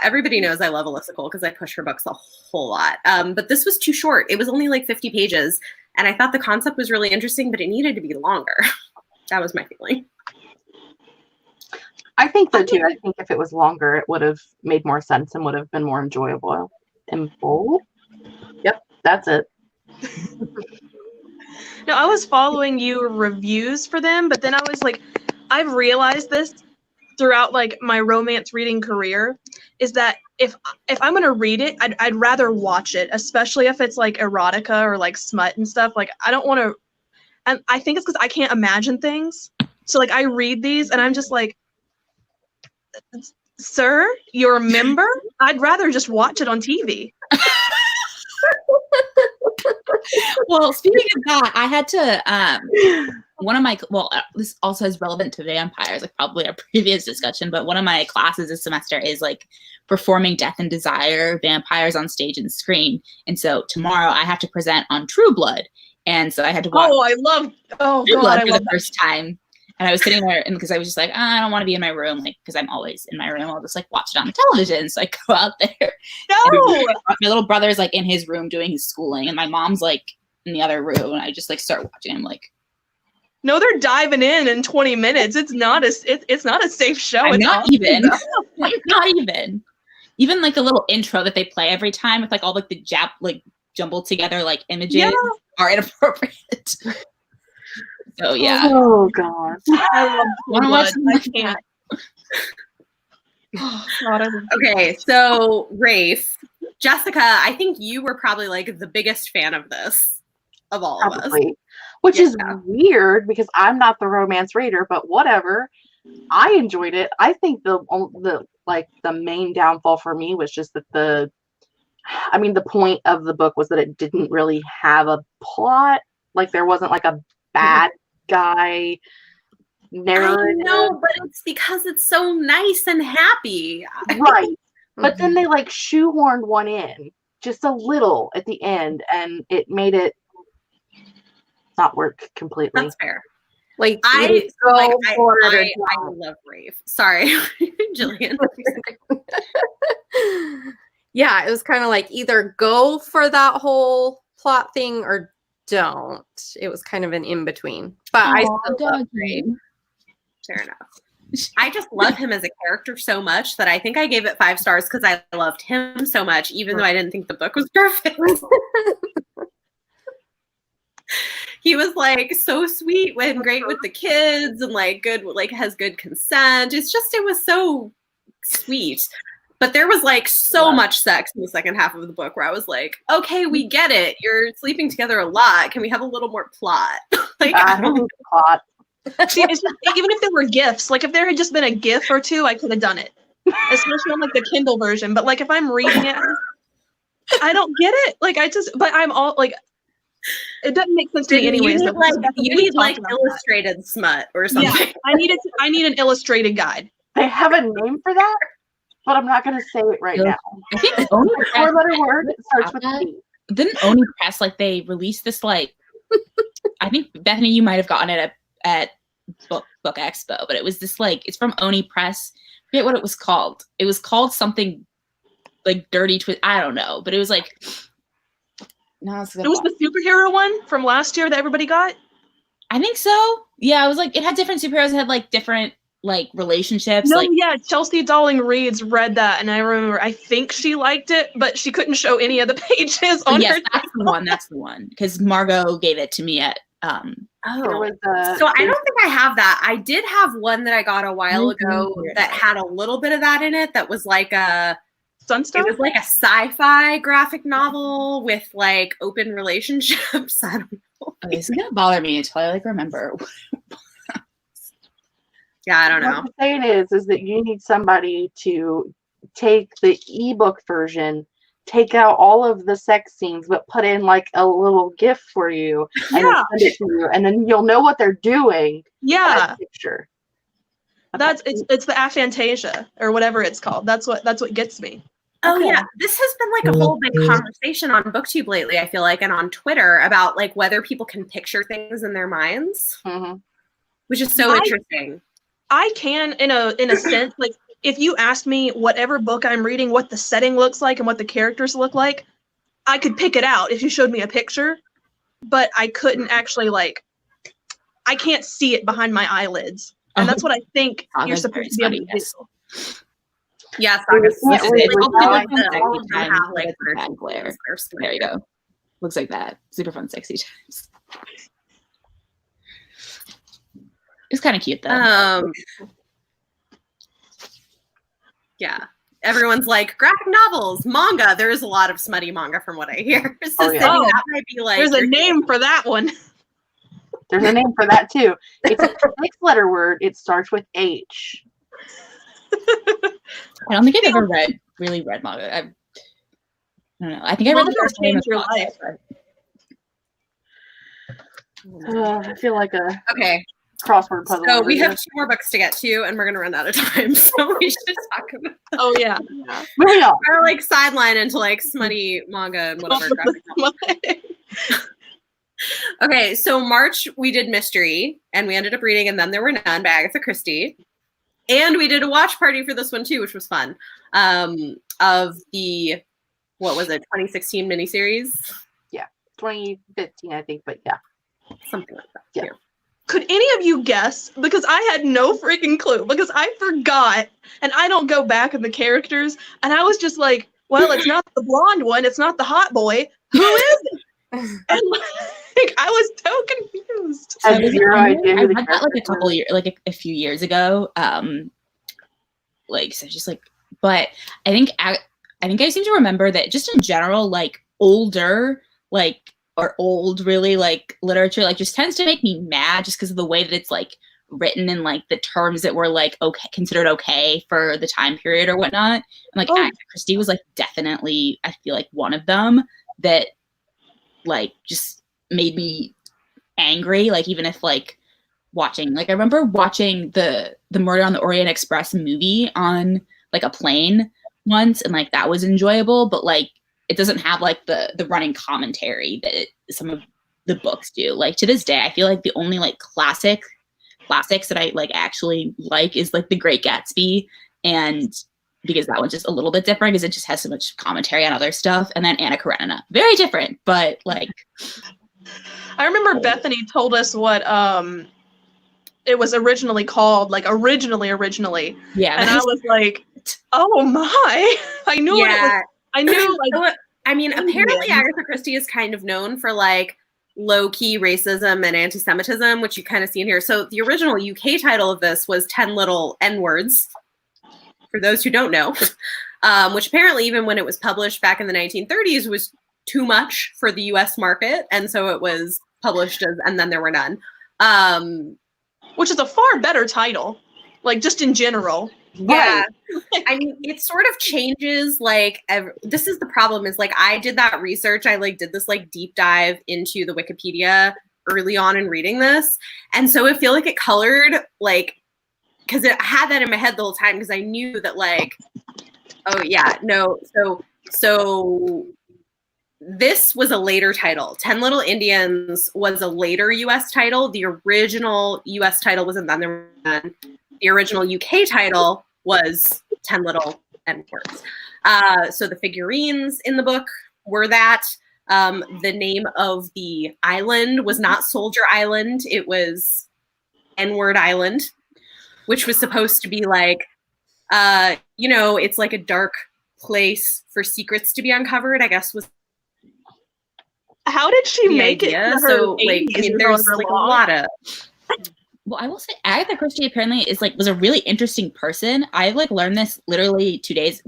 everybody knows I love Alyssa Cole because I push her books a whole lot. But this was too short. It was only 50 pages. And I thought the concept was really interesting, but it needed to be longer. That was my feeling. I think so too. I think if it was longer, it would have made more sense and would have been more enjoyable. And bold? Yep, that's it. No, I was following your reviews for them, but then I was I've realized this throughout my romance reading career, is that if I'm gonna read it, I'd rather watch it, especially if it's erotica or smut and stuff. I don't want to, and I think it's because I can't imagine things. So I read these and I'm just sir, you're a member? I'd rather just watch it on TV. Well, speaking of that, I had to one of my this also is relevant to vampires, probably our previous discussion, but one of my classes this semester is performing Death and Desire vampires on stage and screen. And so tomorrow I have to present on True Blood. And so I had to watch True Blood for the first time. And I was sitting there, and because I was just I don't want to be in my room, because I'm always in my room, I'll just watch it on the television. So I go out there. No, my little brother's in his room doing his schooling, and my mom's in the other room, and I just start watching. I'm no, they're diving in 20 minutes. It's not a safe show. I'm not even. Not even. Even a little intro that they play every time with all the jumbled together images are inappropriate. So yeah. Oh god. I love Blood. I can't. Oh, God, okay, so Rafe, Jessica, I think you were probably the biggest fan of this of all of us. Which is weird because I'm not the romance reader, but whatever. I enjoyed it. I think the main downfall for me was just that the point of the book was that it didn't really have a plot. There wasn't a bad guy narrative. I know, but it's because it's so nice and happy. Right. But then they like shoehorned one in just a little at the end, and it made it not work completely. That's fair. Like I I love Rave. Sorry, Jillian. Yeah, it was kind of like either go for that whole plot thing or don't. It was kind of an in between. But I still love Rave. Fair enough. I just love him as a character so much that I think I gave it 5 stars because I loved him so much, even though I didn't think the book was perfect. He was like so sweet and great with the kids and like good, like has good consent. It was so sweet. But there was like so much sex in the second half of the book where I was like, okay, we get it. You're sleeping together a lot. Can we have a little more plot? Like, I don't need plot. See, it's just, even if there were GIFs, like if there had just been a GIF or two, I could have done it. Especially on like the Kindle version. But like if I'm reading it, I don't get it. Like but I'm all like, it doesn't make sense to me anyways. You need like illustrated smut or something. Yeah, I need an illustrated guide. They have a name for that, but I'm not going to say it right now. I think Oni It's a 4-letter word. It starts with P. Didn't Oni Press like they released this like? I think Bethany, you might have gotten it at Book Expo, but it was this like it's from Oni Press. I forget what it was called. It was called something like Dirty Twist. I don't know, but it was like. No, it was the superhero one from last year that everybody got. I think so. Yeah, it was like it had different superheroes. It had like different like relationships. No, like, yeah, Chelsea Dowling Reed's read that, and I remember I think she liked it, but she couldn't show any of the pages on her. That's the one. That's the one. Because Margot gave it to me at. So I don't think I have that. I did have one that I got a while ago that had a little bit of that in it. That was like a. Sunstone? It was like a sci-fi graphic novel with like open relationships. I don't know. Okay, this is gonna bother me until I like remember. Yeah, I don't know. What I'm saying is that you need somebody to take the ebook version, take out all of the sex scenes, but put in like a little GIF for you and then send it to you, and then you'll know what they're doing. Yeah. Picture. It's the aphantasia or whatever it's called. That's what gets me. Oh yeah, this has been like a whole big conversation on BookTube lately. I feel like, and on Twitter about like whether people can picture things in their minds, which is so interesting. I can, in a sense, like if you asked me whatever book I'm reading, what the setting looks like and what the characters look like, I could pick it out if you showed me a picture, but I couldn't actually like. I can't see it behind my eyelids, and that's what I think you're supposed to be able to do. Yes, there you go. Looks like that. Super fun, sexy times. It's kind of cute though. Yeah. Everyone's like graphic novels, manga. There is a lot of smutty manga from what I hear. So that might be like there's a name for that one. There's a name for that too. It's a 6-letter word. It starts with H. I don't think I've ever really read manga. I don't know. I think I read the first name of your life. I feel like a crossword puzzle. So we have 2 more books to get to, and we're gonna run out of time. So we should talk about. Oh yeah. Or like sideline into like smutty manga and whatever. Okay, so March we did mystery, and we ended up reading And Then There Were None by Agatha Christie. And we did a watch party for this one too, which was fun. Of the, what was it, 2016 miniseries? Yeah, 2015, I think, but yeah. Something like that. Yeah. Could any of you guess? Because I had no freaking clue. Because I forgot, and I don't go back in the characters. And I was just like, well, it's not the blonde one. It's not the hot boy. Who is it? And like, I was so confused. I read that like a couple years, like a few years ago. Like so, just like, but I think I seem to remember that just in general, like older, like or old, really like literature, like just tends to make me mad just because of the way that it's like written in like the terms that were like okay, considered okay for the time period or whatnot. And like Agatha Christie was like definitely, I feel like one of them that like just made me angry. Like even if like watching, like I remember watching the Murder on the Orient Express movie on like a plane once, and like that was enjoyable, but like it doesn't have like the running commentary that some of the books do. Like to this day, I feel like the only like classics that I like actually like is like The Great Gatsby, and because that one's just a little bit different because it just has so much commentary on other stuff, and then Anna Karenina, very different, but like I remember Bethany told us what it was originally called, like originally. yeah, And I was like, oh my. I knew what it was. I knew like I mean, apparently Indian. Agatha Christie is kind of known for like low-key racism and anti-Semitism, which you kind of see in here. So the original UK title of this was 10 Little N-Words, for those who don't know, which apparently even when it was published back in the 1930s was too much for the US market. And so it was published as And Then There Were None. Which is a far better title, like just in general. Yeah. I mean, it sort of changes, like, this is the problem is, like, I did that research. I, like, did this, like, deep dive into the Wikipedia early on in reading this. And so I feel like it colored, like, because I had that in my head the whole time because I knew that, like, oh, yeah, no. So this was a later title. 10 Little Indians was a later U.S. title. The original U.S. title was And Then There Were None. The original UK title was 10 Little N-Words. So the figurines in the book were that. The name of the island was not Soldier Island. It was N-Word Island, which was supposed to be like, you know, it's like a dark place for secrets to be uncovered, I guess was How did she the make idea. it? To her So, like, I 80s mean, or there's however like a long? lot of. well, I will say Agatha Christie apparently is like was a really interesting person. I like learned this literally 2 days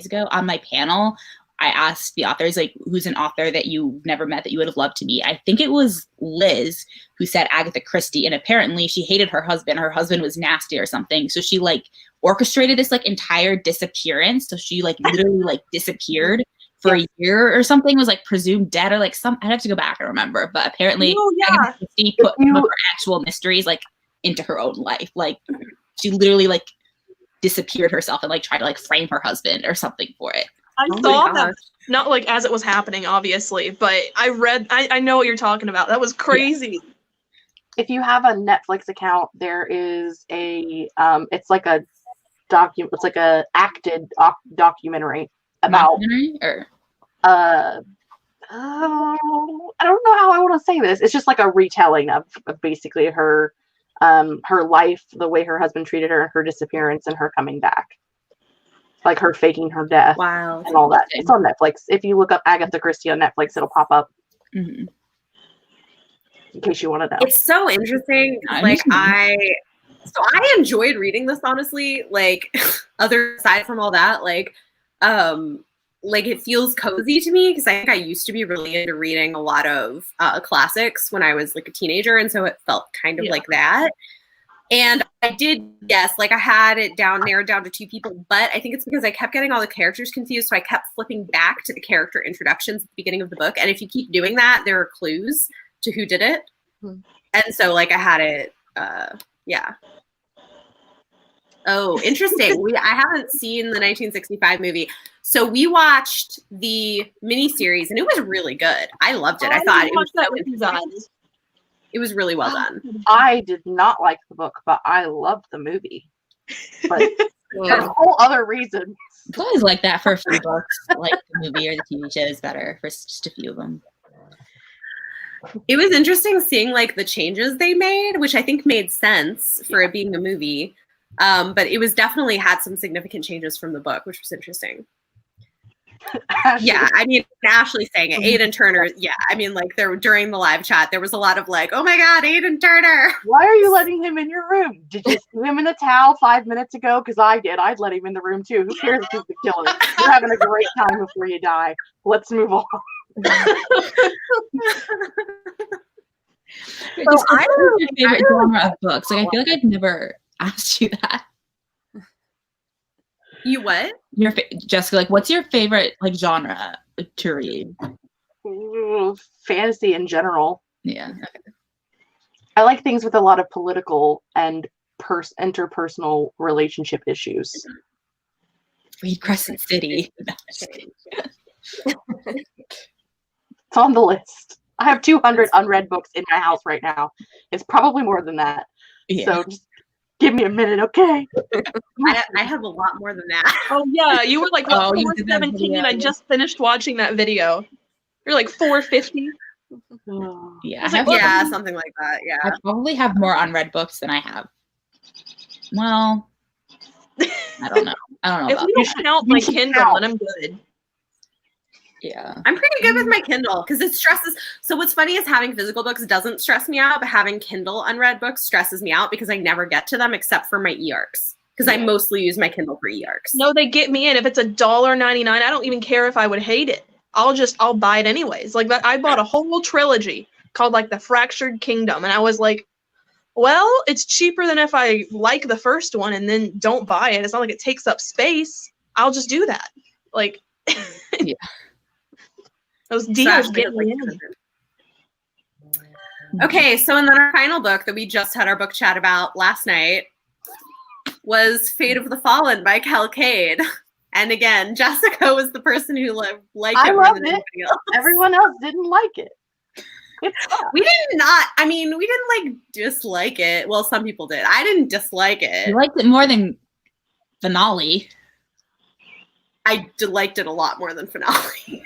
ago on my panel. I asked the authors like who's an author that you've never met that you would have loved to meet. I think it was Liz who said Agatha Christie, and apparently she hated her husband. Her husband was nasty or something. So she like orchestrated this like entire disappearance. So she like literally like disappeared for a year or something, was like presumed dead or like some, I'd have to go back and remember, but apparently Agatha Christie put some of her actual mysteries like into her own life. Like she literally like disappeared herself and like tried to like frame her husband or something for it. I saw that, not like as it was happening, obviously, but I know what you're talking about. That was crazy. Yeah. If you have a Netflix account, there is a it's like a acted documentary about I don't know how I want to say this. It's just like a retelling of basically her life, the way her husband treated her, her disappearance, and her coming back. Like her faking her death. Wow. And all that. It's on Netflix. If you look up Agatha Christie on Netflix, it'll pop up. Mm-hmm. In case you want to know. It's so interesting. Like I enjoyed reading this, honestly. Like aside from all that, like it feels cozy to me because I think I used to be really into reading a lot of classics when I was like a teenager, and so it felt kind of like that. And I did, yes, like I had it narrowed down to 2 people, but I think it's because I kept getting all the characters confused, so I kept flipping back to the character introductions at the beginning of the book. And if you keep doing that, there are clues to who did it. And so like I had it, yeah. Oh, interesting. I haven't seen the 1965 movie. So we watched the miniseries and it was really good. I loved it. I thought it was so interesting. It was really well done. I did not like the book, but I loved the movie. But for a whole other reason. It's always like that for a few books, like the movie or the TV show is better for just a few of them. It was interesting seeing like the changes they made, which I think made sense for it being a movie. But it was definitely had some significant changes from the book, which was interesting. Yeah, I mean, Ashley saying it. Aiden Turner, yeah. I mean, like during the live chat, there was a lot of like, oh my God, Aiden Turner. Why are you letting him in your room? Did you see him in the towel 5 minutes ago? Because I did. I'd let him in the room too. Who cares if he's the killer? You're having a great time before you die. Let's move on. So I don't know your favorite genre of books. Like I feel like I've never asked you that. You what? Jessica, like what's your favorite like genre to read? Fantasy in general. Yeah. Okay. I like things with a lot of political and interpersonal relationship issues. Read Crescent City. It's on the list. I have 200 unread books in my house right now. It's probably more than that. Yeah. So just give me a minute, okay? I have a lot more than that. Oh yeah, you were like what, Oh, you did that 417? video. I just finished watching that video. You're like 450. Yeah, was like, Yeah, something like that. I Yeah. probably have more unread books than I have. Well, I don't know. If about we don't count my Kindle, count. then I'm good. Yeah. I'm pretty good with my Kindle because it stresses. So what's funny is having physical books doesn't stress me out, but having Kindle unread books stresses me out because I never get to them except for my e-arcs because I mostly use my Kindle for e-arcs. No, they get me in. If it's $1.99, I don't even care if I would hate it. I'll buy it anyways. Like I bought a whole trilogy called like The Fractured Kingdom, and I was like, well, it's cheaper than if I like the first one and then don't buy it. It's not like it takes up space. I'll just do that. Like, Yeah. Those So deals Ashley get does like me in. Kindle. Okay, so and then our final book that we just had our book chat about last night was Fate of the Fallen by Kel Cade. And again, Jessica was the person who liked I it more loved than it. anybody else. Everyone else didn't like it. We didn't like dislike it. Well, some people did. I didn't dislike You it. liked it more than Finale. I liked it a lot more than Finale.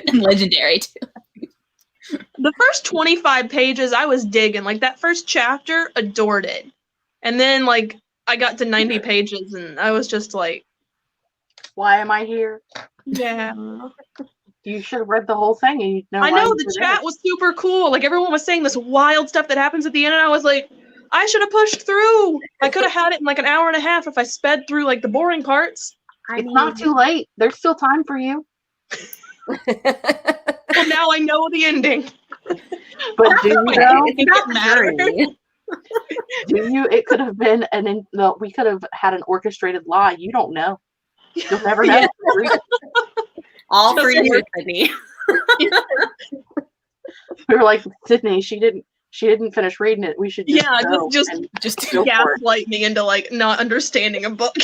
And Legendary too. The first 25 pages, I was digging. Like that first chapter, adored it. And then like I got to 90 pages and I was just like, Why am I here? yeah. You should have read the whole thing and you'd know. I why know you the were chat there. was super cool. Like everyone was saying this wild stuff that happens at the end, and I was like, I should have pushed through. I could have had it in like an hour and a half if I sped through like the boring parts. It's not too late. There's still time for you. Well, now I know the ending. But do you know? It's not mattering. Do you? It could have been no, we could have had an orchestrated lie. You don't know. You'll never know. All for you, Sydney. We were like, Sydney, she didn't finish reading it. We should just go just and Just go for it. gaslight me into like not understanding a book.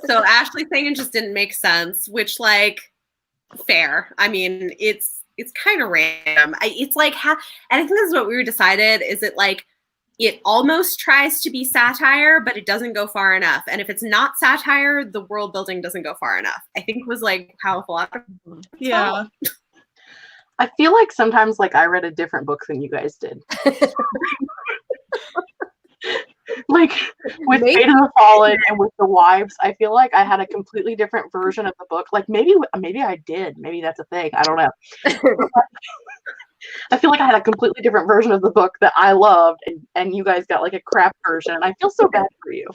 So Ashley saying it just didn't make sense, which like fair. I mean, it's kind of random. It's like and I think this is what we decided is it like it almost tries to be satire, but it doesn't go far enough. And if it's not satire, the world building doesn't go far enough. I think was like how philosopher. Yeah. I feel like sometimes like I read a different book than you guys did. Like with Fate of the Fallen and with the Wives, I feel like I had a completely different version of the book. Like maybe I did. Maybe that's a thing. I don't know. I feel like I had a completely different version of the book that I loved, and you guys got like a crap version. And I feel so bad for you.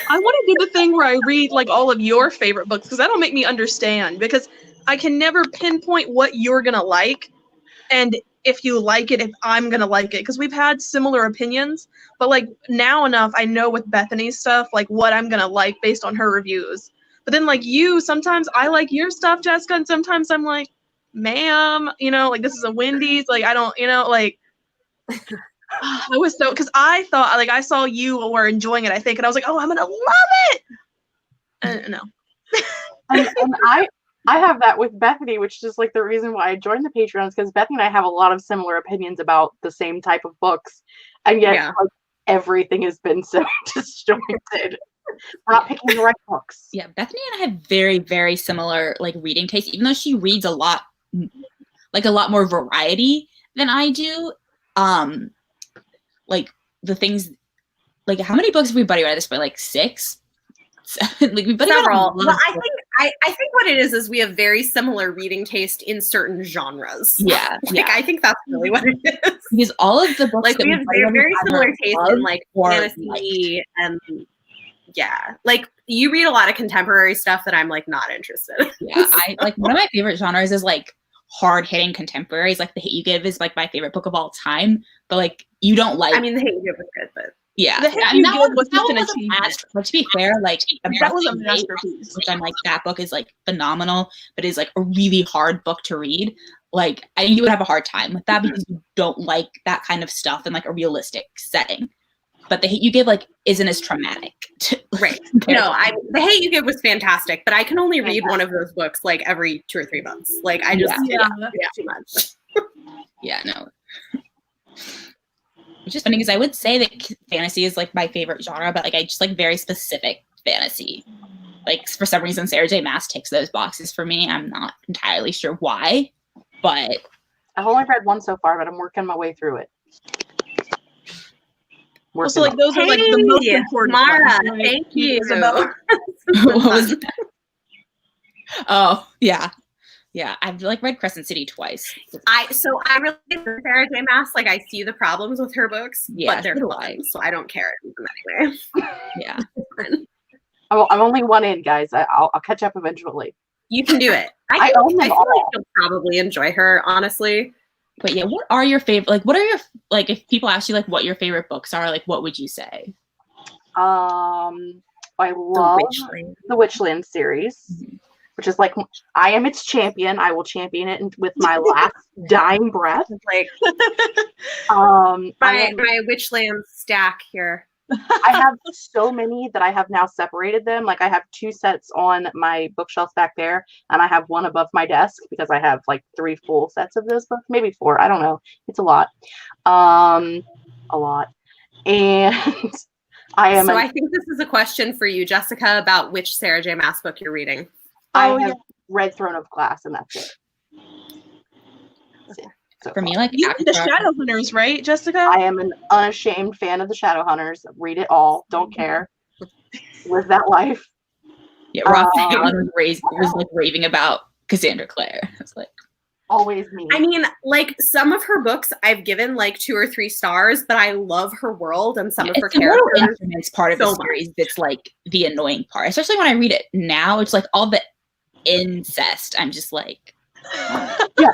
I want to do the thing where I read like all of your favorite books because that'll make me understand because I can never pinpoint what you're going to like and if you like it, if I'm going to like it because we've had similar opinions, but like now enough I know with Bethany's stuff like what I'm going to like based on her reviews. But then like you, sometimes I like your stuff, Jessica, and sometimes I'm like, ma'am, you know, like this is a Wendy's, like I don't, you know, like I was so because I thought like I saw you were enjoying it, I think, and I was like, oh, I'm gonna love it. No. and I have that with Bethany, which is like the reason why I joined the Patreon is because Bethany and I have a lot of similar opinions about the same type of books, and yet like, everything has been so disjointed. We're not picking the right books. Yeah, Bethany and I have very, very similar like reading taste, even though she reads a lot more variety than I do. Like the things, like how many books have we buddy read this by? Like 6? 7? Like we buddy read Several. Well, I think what it is we have very similar reading taste in certain genres. Yeah, Like I think that's really what it is. because all of the books Like that we have very similar taste in like fantasy and like you read a lot of contemporary stuff that I'm like not interested in. Yeah, I like one of my favorite genres is like hard hitting contemporaries. Like The Hate You Give is like my favorite book of all time, but like you don't like. I mean, The Hate You Give was good, but yeah, The Hate I mean, You Give was just an wasn't achievement. bad. Like to be fair, like That was a Breath of Hate, masterpiece. which I'm like that book is like phenomenal, but is like a really hard book to read. Like you would have a hard time with that because you don't like that kind of stuff in like a realistic setting. but the hate you give like isn't as traumatic. Right. No, the hate you give was fantastic, but I can only read one of those books like every 2 or 3 months. Like I just it's too much. Yeah, no. Which is funny because I would say that fantasy is like my favorite genre, but like I just like very specific fantasy. Like for some reason, Sarah J. Maas ticks those boxes for me. I'm not entirely sure why, but I've only read one so far, but I'm working my way through it. So like those are like the most important Mara, ones, right? thank you. what was that? Oh yeah. Yeah, I've like read Crescent City twice. I really like Sarah J. Maas. Like I see the problems with her books, but they're fun, so I don't care anyway. Yeah. I'm only one in, guys. I'll catch up eventually. You can do it. I own them feel all. like you'll probably enjoy her, honestly. But yeah, what are your favorite? Like, what are your like? If people ask you like what your favorite books are, like, what would you say? I love the Witchland series, which is like I am its champion. I will champion it with my last dying breath. Like, my Witchland stack here. I have so many that I have now separated them. Like I have 2 sets on my bookshelf back there, and I have one above my desk because I have like 3 full sets of those books, maybe 4. I don't know. It's a lot. A lot. And I think this is a question for you, Jessica, about which Sarah J. Maas book you're reading. I have read Throne of Glass, and that's it. Okay. For me, like you read the Shadowhunters, right, Jessica? I am an unashamed fan of the Shadowhunters. Read it all. Don't care. Live that life. Yeah, Roxanne was like raving about Cassandra Clare. I was like, always me. I mean, like some of her books I've given like 2 or 3 stars, but I love her world and some of her characters. It's part of the series that's like the annoying part, especially when I read it now. It's like all the incest. I'm just like, yeah.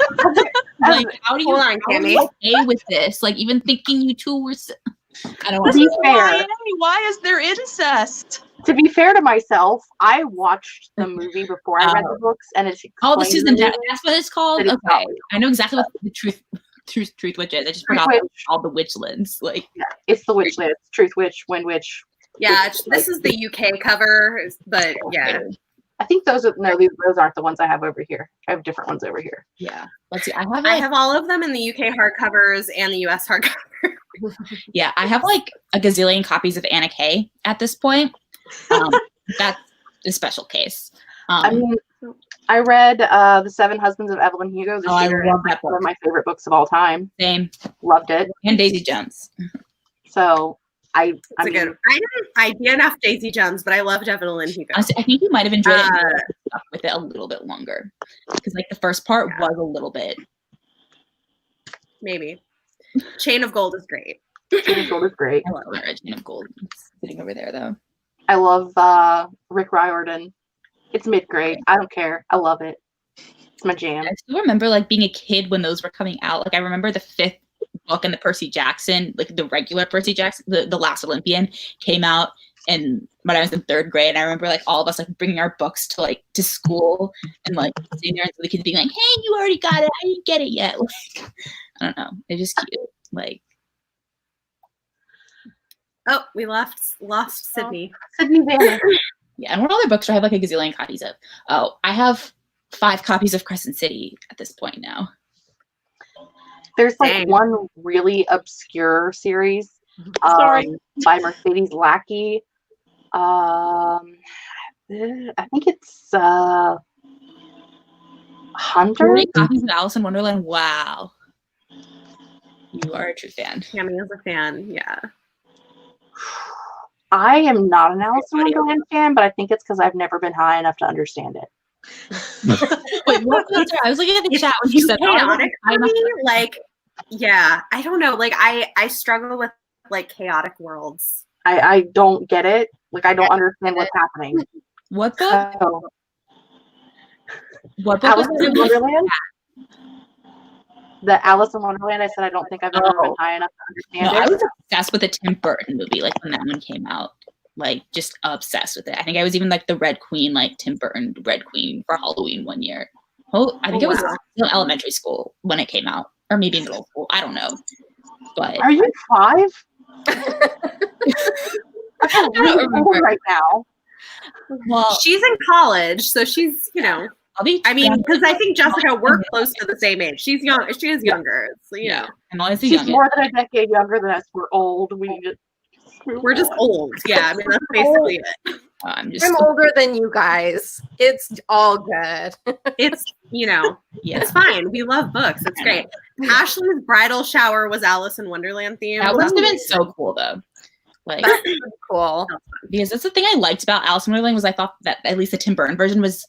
Like, how do you okay with this? Like, even thinking you two were. I don't want to be fair. Why is there incest? To be fair to myself, I watched the movie before I read the books, and it's the Susan. That's what it's called. Okay, I know exactly what the truth witch is. I just forgot all the witchlands. Like, yeah, it's the witchlands. Truth witch, wind witch. Yeah, this is the UK cover, but yeah. I think those aren't the ones I have over here. I have different ones over here. Yeah. Let's see. I have all of them in the UK hardcovers and the US hardcover. Yeah, I have like a gazillion copies of Anna Kay at this point. That's a special case. I mean, I read The 7 Husbands of Evelyn Hugo this year. I love that book. One of my favorite books of all time. Same. Loved it. And Daisy Jones. So I DNF Daisy Jones, but I loved Evelyn Hugo. Honestly, I think you might have enjoyed it with it a little bit longer because like the first part was a little bit. Maybe. Chain of Gold is great. Chain of Gold is great. I love Chain of Gold. It's sitting over there though. I love Rick Riordan. It's mid-grade. I don't care. I love it. It's my jam. I still remember like being a kid when those were coming out. Like I remember the 5th book in the Percy Jackson, like the regular Percy Jackson, the Last Olympian came out, and when I was in 3rd grade, I remember like all of us like bringing our books to school and like sitting there and the kids being like, "Hey, you already got it. I didn't get it yet." Like, I don't know. It's just cute. Like, oh, we lost Sydney. Sydney vanished. Yeah, and what other books do I have like a gazillion copies of? Oh, I have 5 copies of Crescent City at this point now. There's like one really obscure series by Mercedes Lackey. I think it's Hunter. 40 copies of Alice in Wonderland. Wow. You are a true fan. Tammy is a fan, yeah. I am not an Alice in Wonderland fan, but I think it's because I've never been high enough to understand it. Wait, what? I was looking at the chat when you said chaotic for me, like, yeah, I don't know. Like, I struggle with like chaotic worlds. I don't get it. Like, I don't understand what's happening. What book? What book? Alice in Wonderland? The Alice in Wonderland. I said I don't think I've ever been high enough to understand it. I was obsessed with the Tim Burton movie, like when that one came out. Like, just obsessed with it. I think I was even like the Red Queen, like Tim Burton Red Queen for Halloween one year. I think it was still elementary school when it came out, or maybe middle school. I don't know. But are you 5? I feel really old right now. Well, She's in college, so she's, I mean, because I think Jessica, we're close to the same age. She's young. She is younger. So, I'm always the She's youngest. more than a decade younger than us. We're old. We're just old. Yeah, I mean, that's basically it. I'm I'm older than you guys. It's all good. It's, it's fine. We love books. It's great. Ashley's bridal shower was Alice in Wonderland themed. That must have been so cool, though. Like, That's cool. because that's the thing I liked about Alice in Wonderland was I thought that at least the Tim Burton version was,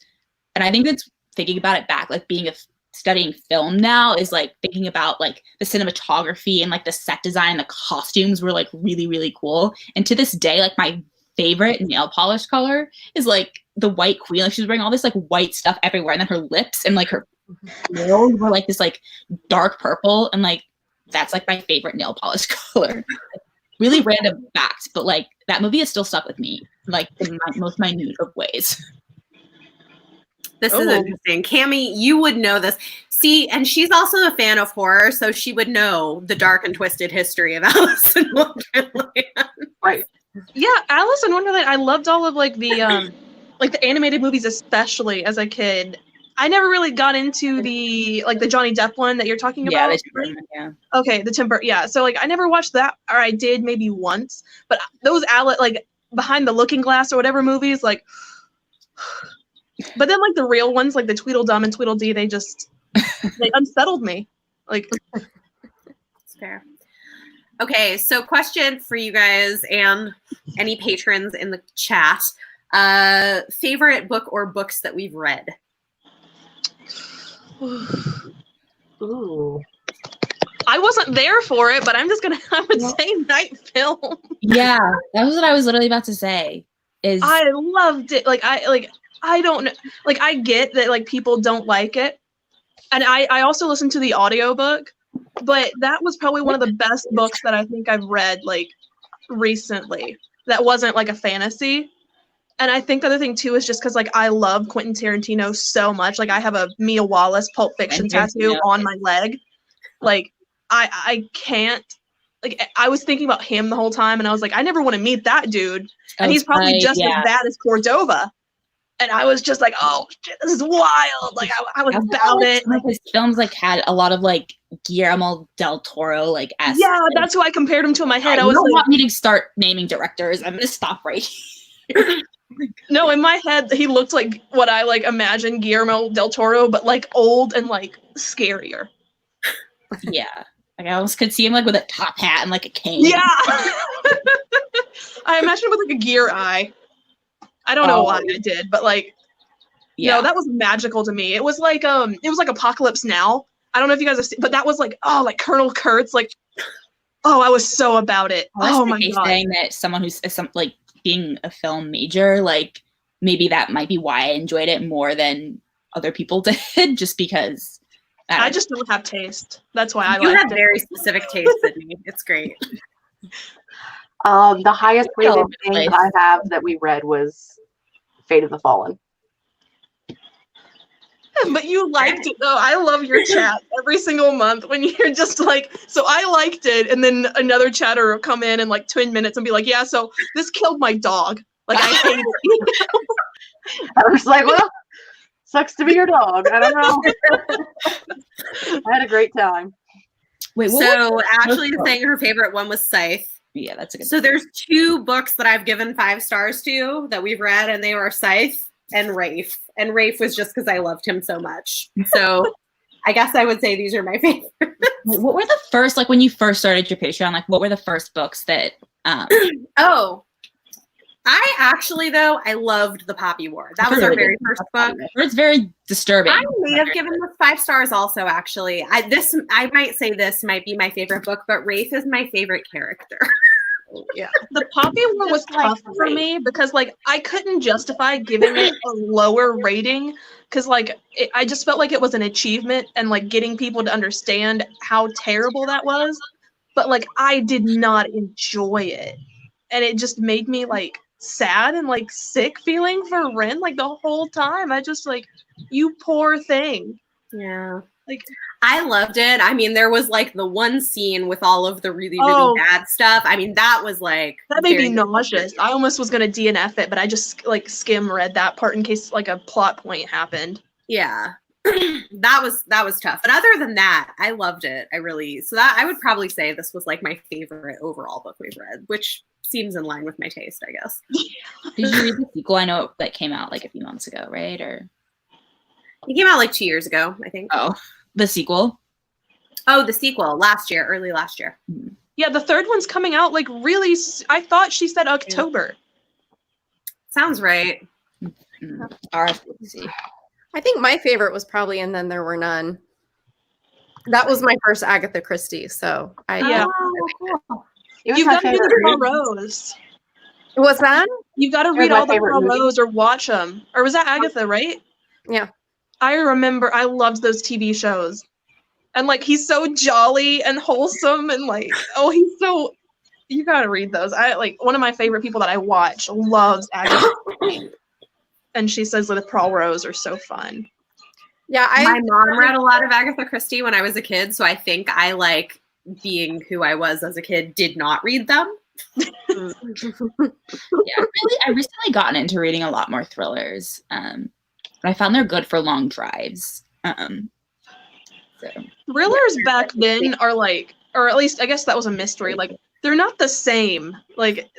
and I think that's thinking about it back, like being studying film now is like thinking about like the cinematography and like the set design, the costumes were like really, really cool. And to this day, like my favorite nail polish color is like the White Queen. Like she was wearing all this like white stuff everywhere, and then her lips and like her nails were like this like dark purple, and like that's like my favorite nail polish color. Really random fact, but like that movie is still stuck with me, like in my most minute of ways. This is interesting. Cammie, you would know this. See, and she's also a fan of horror, so she would know the dark and twisted history of Alice in Wonderland. Right. Yeah, Alice in Wonderland. I loved all of like the animated movies, especially as a kid. I never really got into the Johnny Depp one that you're talking about. Yeah. Okay, the Tim Burton. Yeah, so like I never watched that, or I did maybe once. But those like Behind the Looking Glass or whatever movies, like. But then like the real ones, like the Tweedledum and Tweedledee, they unsettled me. Like. That's fair. Okay, so question for you guys and any patrons in the chat: favorite book or books that we've read. Ooh. I wasn't there for it, but I would say Night Film. Yeah, that was what I was literally about to say. I loved it. I don't know. Like, I get that like people don't like it, and I also listened to the audiobook, but that was probably one of the best books that I think I've read like recently. That wasn't like a fantasy. And I think the other thing too is just because like I love Quentin Tarantino so much. Like I have a Mia Wallace Pulp Fiction tattoo on my leg. Like I can't. Like I was thinking about him the whole time, and I was like, I never want to meet that dude. And he's probably just as bad as Cordova. And I was just like, oh shit, this is wild. Like I was about it. Like his films like had a lot of like Guillermo del Toro like esque. Yeah, that's who I compared him to in my head. I was don't like, want me to start naming directors. I'm gonna stop right here. No, in my head, he looked like what I like imagine Guillermo del Toro, but like old and like scarier. Yeah, like I almost could see him like with a top hat and like a cane. Yeah, I imagine him with like a gear eye. I don't know why I did, but like, that was magical to me. It was like Apocalypse Now. I don't know if you guys have seen, but that was like like Colonel Kurtz. Like, I was so about it. Oh my god! Saying that someone who's like being a film major, like maybe that might be why I enjoyed it more than other people did, just because I just don't have taste. That's why you have very specific taste, Sydney. It's great. The highest rated thing I have that we read was Fate of the Fallen. But you liked it though. I love your chat every single month when you're just like, so I liked it, and then another chatter will come in like 10 minutes and be like, yeah, so this killed my dog. Like I hate it. I was like, well, sucks to be your dog. I don't know. I had a great time. Wait, so Ashley is saying her favorite one was Scythe. Yeah, that's a good. So there's 2 books that I've given 5 stars to that we've read, and they were Scythe and Rafe. And Rafe was just because I loved him so much. So I guess I would say these are my favorites. What were the first, like when you first started your Patreon, like what were the first books that I actually, though, I loved The Poppy War. That was our very first book. It's very disturbing. I may have given this 5 stars also, actually. I might say this might be my favorite book, but Rafe is my favorite character. Yeah, The Poppy War was tough for me because like I couldn't justify giving it a lower rating because like I just felt like it was an achievement and like getting people to understand how terrible that was, but like I did not enjoy it, and it just made me like sad and like sick feeling for Ren like the whole time. I just like, you poor thing. Yeah. I loved it. I mean, there was like the one scene with all of the really, really bad stuff. I mean, that was like that made me nauseous. I almost was gonna DNF it, but I just like skim read that part in case like a plot point happened. Yeah. that was tough. But other than that, I loved it. So that I would probably say this was like my favorite overall book we've read, which seems in line with my taste, I guess. Did you read the sequel? I know that came out like a few months ago, right? Or it came out like 2 years ago, I think. Oh, the sequel? Oh, the sequel early last year. Yeah, the third one's coming out like really. I thought she said October. Sounds right. RFC. I think my favorite was probably And Then There Were None. That was my first Agatha Christie, so Cool. You've got to do the Poirot's. What's that? You've got to read all the Poirot's or watch them. Or was that Agatha, right? Yeah. I remember I loved those TV shows. And like he's so jolly and wholesome and like you got to read those. I like one of my favorite people that I watch loves Agatha Christie. And she says that the Poirot's are so fun. Yeah, my mom read a lot of Agatha Christie when I was a kid, so I think I, like, being who I was as a kid, did not read them. Yeah, I recently gotten into reading a lot more thrillers. But I found they're good for long drives. Thrillers back then are like, or at least I guess that was a mystery. Like they're not the same. Like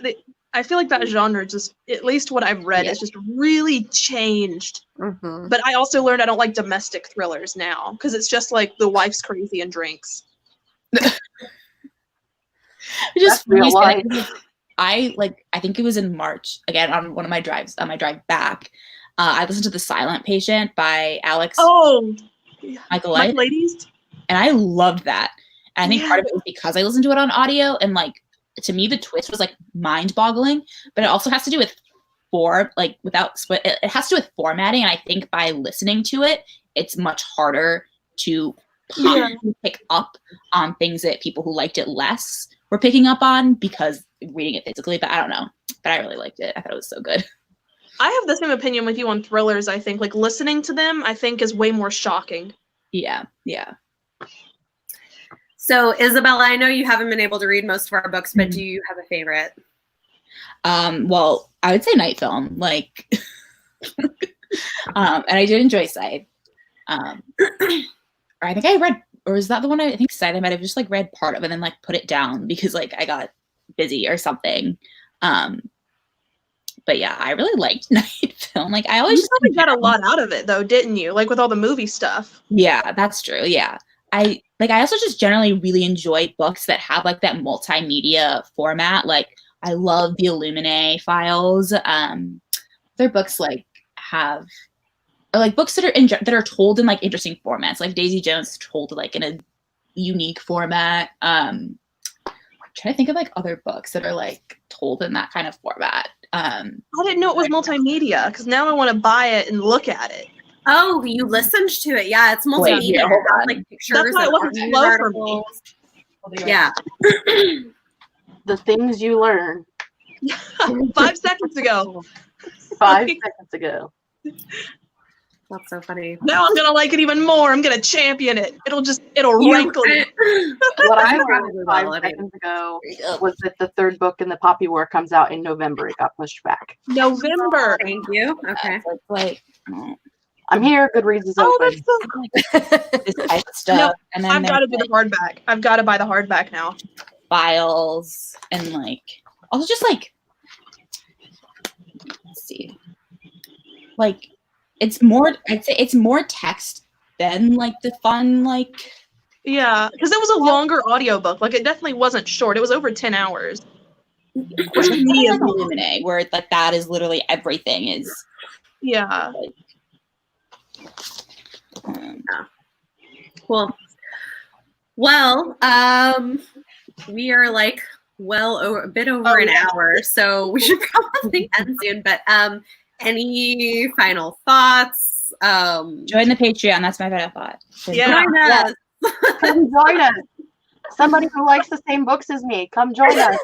I feel like that genre just, at least what I've read, has just really changed. Mm-hmm. But I also learned I don't like domestic thrillers now because it's just like the wife's crazy and drinks. Just real life. I think it was in March again on one of my drives on my drive back. I listened to The Silent Patient by Alex. Michael Ladies. And I loved that. And I think part of it was because I listened to it on audio, and like to me the twist was like mind-boggling. But it also has to do with it has to do with formatting. And I think by listening to it, it's much harder to pick up on things that people who liked it less were picking up on because reading it physically. But I don't know. But I really liked it. I thought it was so good. I have the same opinion with you on thrillers. I think like listening to them, I think is way more shocking. Yeah. So Isabella, I know you haven't been able to read most of our books, but do you have a favorite? Well, I would say Night Film, like, and I did enjoy Scythe. Or I think I read, or is that the one I think Scythe? I might have just like read part of it and then like put it down because like I got busy or something. But yeah, I really liked Night Film. Like I always you probably got a lot out of it though, didn't you? Like with all the movie stuff. Yeah, that's true. Yeah. I also just generally really enjoy books that have like that multimedia format. Like I love the Illuminae files. Their books like have like books that are told in like interesting formats. Like Daisy Jones told like in a unique format. I'm trying to think of like other books that are like told in that kind of format. I didn't know it was multimedia because now I want to buy it and look at it. Oh, you listened to it. Yeah, it's multimedia. Like pictures. That's why it wasn't slow for me. Yeah. The things you learn. 5 seconds ago. 5 seconds ago. That's so funny. Now I'm gonna like it even more. I'm gonna champion it. It'll rankle me. What I learned 5 seconds ago was that the third book in the Poppy War comes out in November. It got pushed back. November. Thank you. Okay. Like I'm here. Goodreads is open. That's so this type of stuff. No, and then I've got to do the hardback. I've got to buy the hardback now. Files and like also just like let's see, like it's more. I'd say it's more text than like the fun like. Yeah, because it was a longer audiobook. Like it definitely wasn't short. It was over 10 hours. Which is me like Illuminae, where like that is literally everything is. Yeah. Like, Cool. Well, we are like a bit over an hour, so we should probably end soon. But any final thoughts? Join the Patreon. That's my final thought. Yeah. Yes. Come join us. Somebody who likes the same books as me, come join us.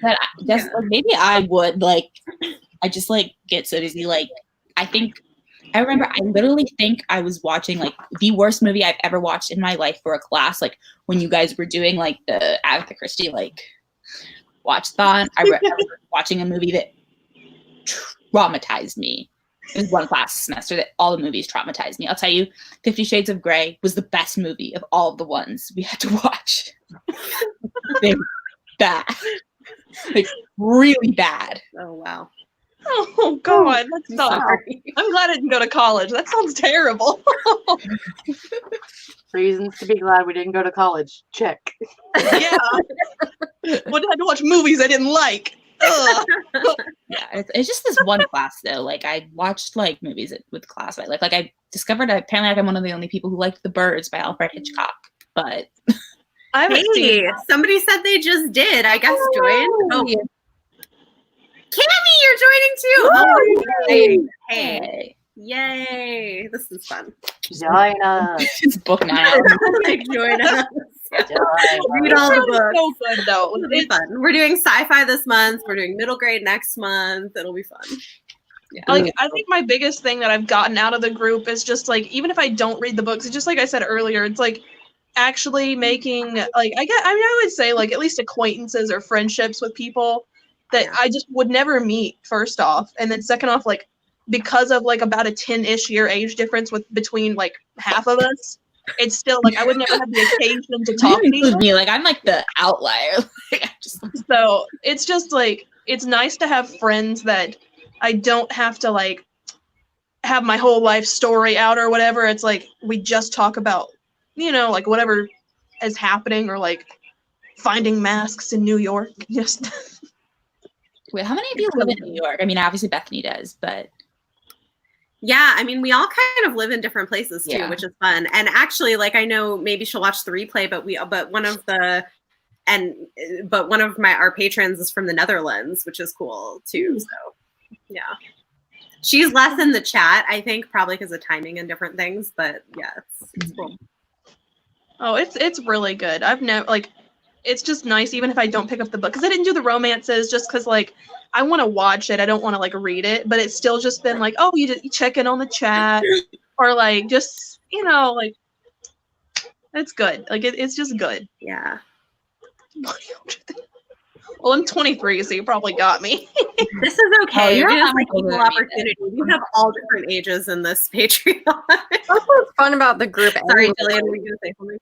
But like, maybe I would like. I just like get so busy. Like I think I remember I literally think I was watching like the worst movie I've ever watched in my life for a class. Like when you guys were doing like the Agatha Christie like watch-thon, I was watching a movie that traumatized me. It was one class semester that all the movies traumatized me. I'll tell you, 50 Shades of Grey was the best movie of all of the ones we had to watch. They were bad. Like really bad. Oh wow. Oh God, that's not. Sorry. I'm glad I didn't go to college. That sounds terrible. Reasons to be glad we didn't go to college. Check. Yeah. Would have to watch movies I didn't like. Ugh. Yeah, it's just this one class though. Like I watched like movies with class. Like I discovered that apparently like, I'm one of the only people who liked The Birds by Alfred Hitchcock. But I haven't seen Hey, somebody said they just did. I guess join. Oh, Cammy, you're joining too. Oh, yay. Hey, yay! This is fun. Join us. it's book now. Like, join us. Join Read all the books. so good though. It'll be fun. We're doing sci-fi this month. We're doing middle grade next month. It'll be fun. Yeah. Like I think my biggest thing that I've gotten out of the group is just like even if I don't read the books, it's just like I said earlier, it's like actually making like I would say like at least acquaintances or friendships with people that I just would never meet first off, and then second off like because of like about a 10-ish year age difference between like half of us, it's still like I would never have the occasion to talk to you. Me like I'm like the outlier. Like, I just So it's just like it's nice to have friends that I don't have to like have my whole life story out or whatever. It's like we just talk about, you know, like whatever is happening or like finding masks in New York. Just Wait, how many of you live in New York? I mean, obviously Bethany does, but Yeah, I mean, we all kind of live in different places too, Yeah. which is fun. And actually, like I know maybe she'll watch the replay, but one of our patrons is from the Netherlands, which is cool too. So yeah. She's less in the chat, I think, probably because of timing and different things, but yeah, it's cool. oh, it's really good. I've never like it's just nice even if I don't pick up the book because I didn't do the romances just because like I want to watch it. I don't want to like read it, but it's still just been like, oh, you check in on the chat or like just, you know, like it's good. Like it's just good. Yeah. Well, I'm 23, so you probably got me. This is okay. you're It is not like older equal than me, opportunity. We have all different ages in this Patreon. That's what's fun about the group. Sorry, anyway. Jillian, were you going to say something?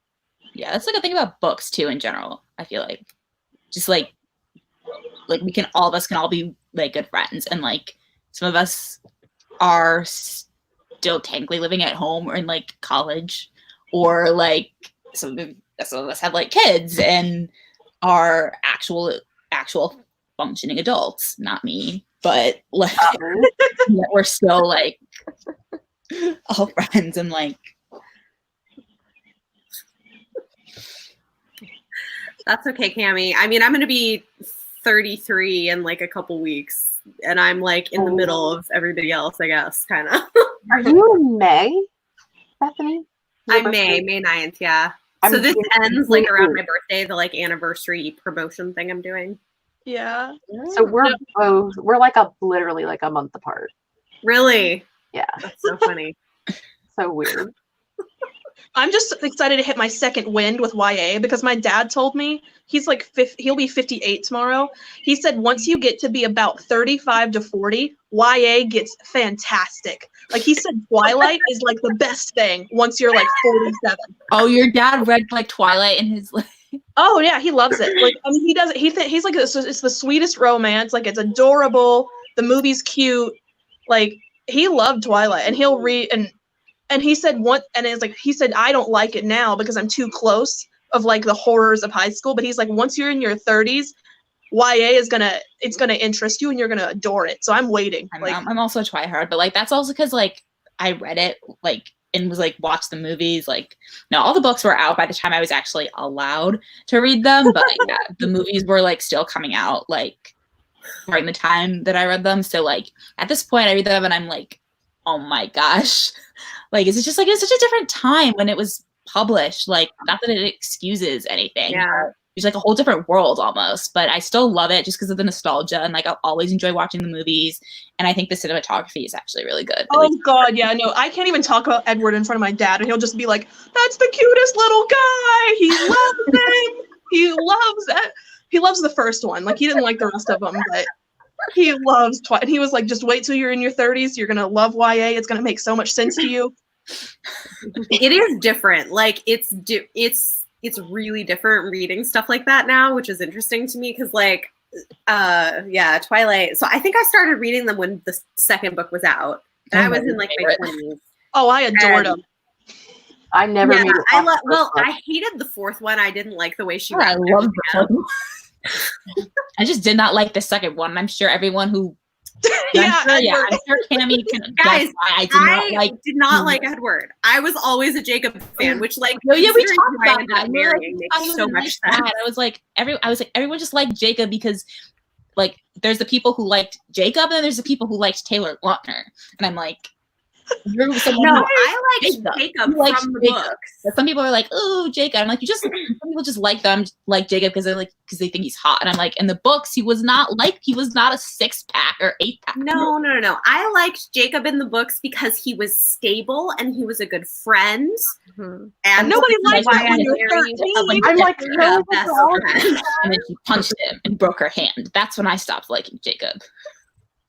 yeah, that's like a thing about books too in general. I feel like just like we can all of us can all be like good friends, and like some of us are still technically living at home or in like college, or like some of us have like kids and are actual functioning adults. Not me, but like yet we're still like all friends and like. That's okay, Cammy. I mean, I'm going to be 33 in like a couple weeks, and I'm like in the middle of everybody else, I guess, kind of. Are you in May, Bethany? I'm May 9th, yeah. So this ends like around my birthday, the like anniversary promotion thing I'm doing. Yeah. So we're like literally like a month apart. Really? Yeah. That's so funny. So weird. I'm just excited to hit my second wind with YA because my dad told me he's like he'll be 58 tomorrow. He said once you get to be about 35 to 40, YA gets fantastic. Like he said Twilight is like the best thing once you're like 47. Oh, your dad read like Twilight in his Oh yeah, he loves it. Like I mean, he does it. He's like it's the sweetest romance. Like it's adorable. The movie's cute. Like he loved Twilight, and he'll read and he said he said I don't like it now because I'm too close of like the horrors of high school. But he's like once you're in your 30s, YA is gonna interest you and you're gonna adore it. So I'm waiting. I'm also a twihard, but like that's also because like I read it like and was like watched the movies. Like no, all the books were out by the time I was actually allowed to read them, but yeah, the movies were like still coming out like during the time that I read them. So like at this point I read them and I'm like, oh my gosh. Like it's just like it's such a different time when it was published. Like not that it excuses anything. Yeah. it's like a whole different world almost, but I still love it just because of the nostalgia, and like I'll always enjoy watching the movies, and I think the cinematography is actually really good. Oh God, yeah, no, I can't even talk about Edward in front of my dad, and he'll just be like, "That's the cutest little guy. He loves him. He loves it. He loves the first one. Like he didn't like the rest of them, but he loves Twilight." And he was like, "Just wait till you're in your 30s. You're gonna love YA. It's gonna make so much sense to you." It is different. Like it's really different reading stuff like that now, which is interesting to me because like yeah, Twilight. So I think I started reading them when the second book was out. And I was in like my 20s. Oh, I adored them. I never made it. I hated the fourth one. I didn't like the way she I love the fourth one. I just did not like the second one. I'm sure everyone who I'm sure Cammy can guys, I did not like Edward. I was always a Jacob fan, which like we talked about that. Makes so much sense. I was like everyone just liked Jacob because like there's the people who liked Jacob and then there's the people who liked Taylor Lautner, and I'm like, no, I liked Jacob from the books. But some people are like, "Oh, Jacob." I'm like, some people just like Jacob because they think he's hot. And I'm like, in the books, he was not a 6-pack or 8-pack. No. I liked Jacob in the books because he was stable and he was a good friend. Mm-hmm. And nobody liked him when you're 13. I'm like, no, and then she punched him and broke her hand. That's when I stopped liking Jacob.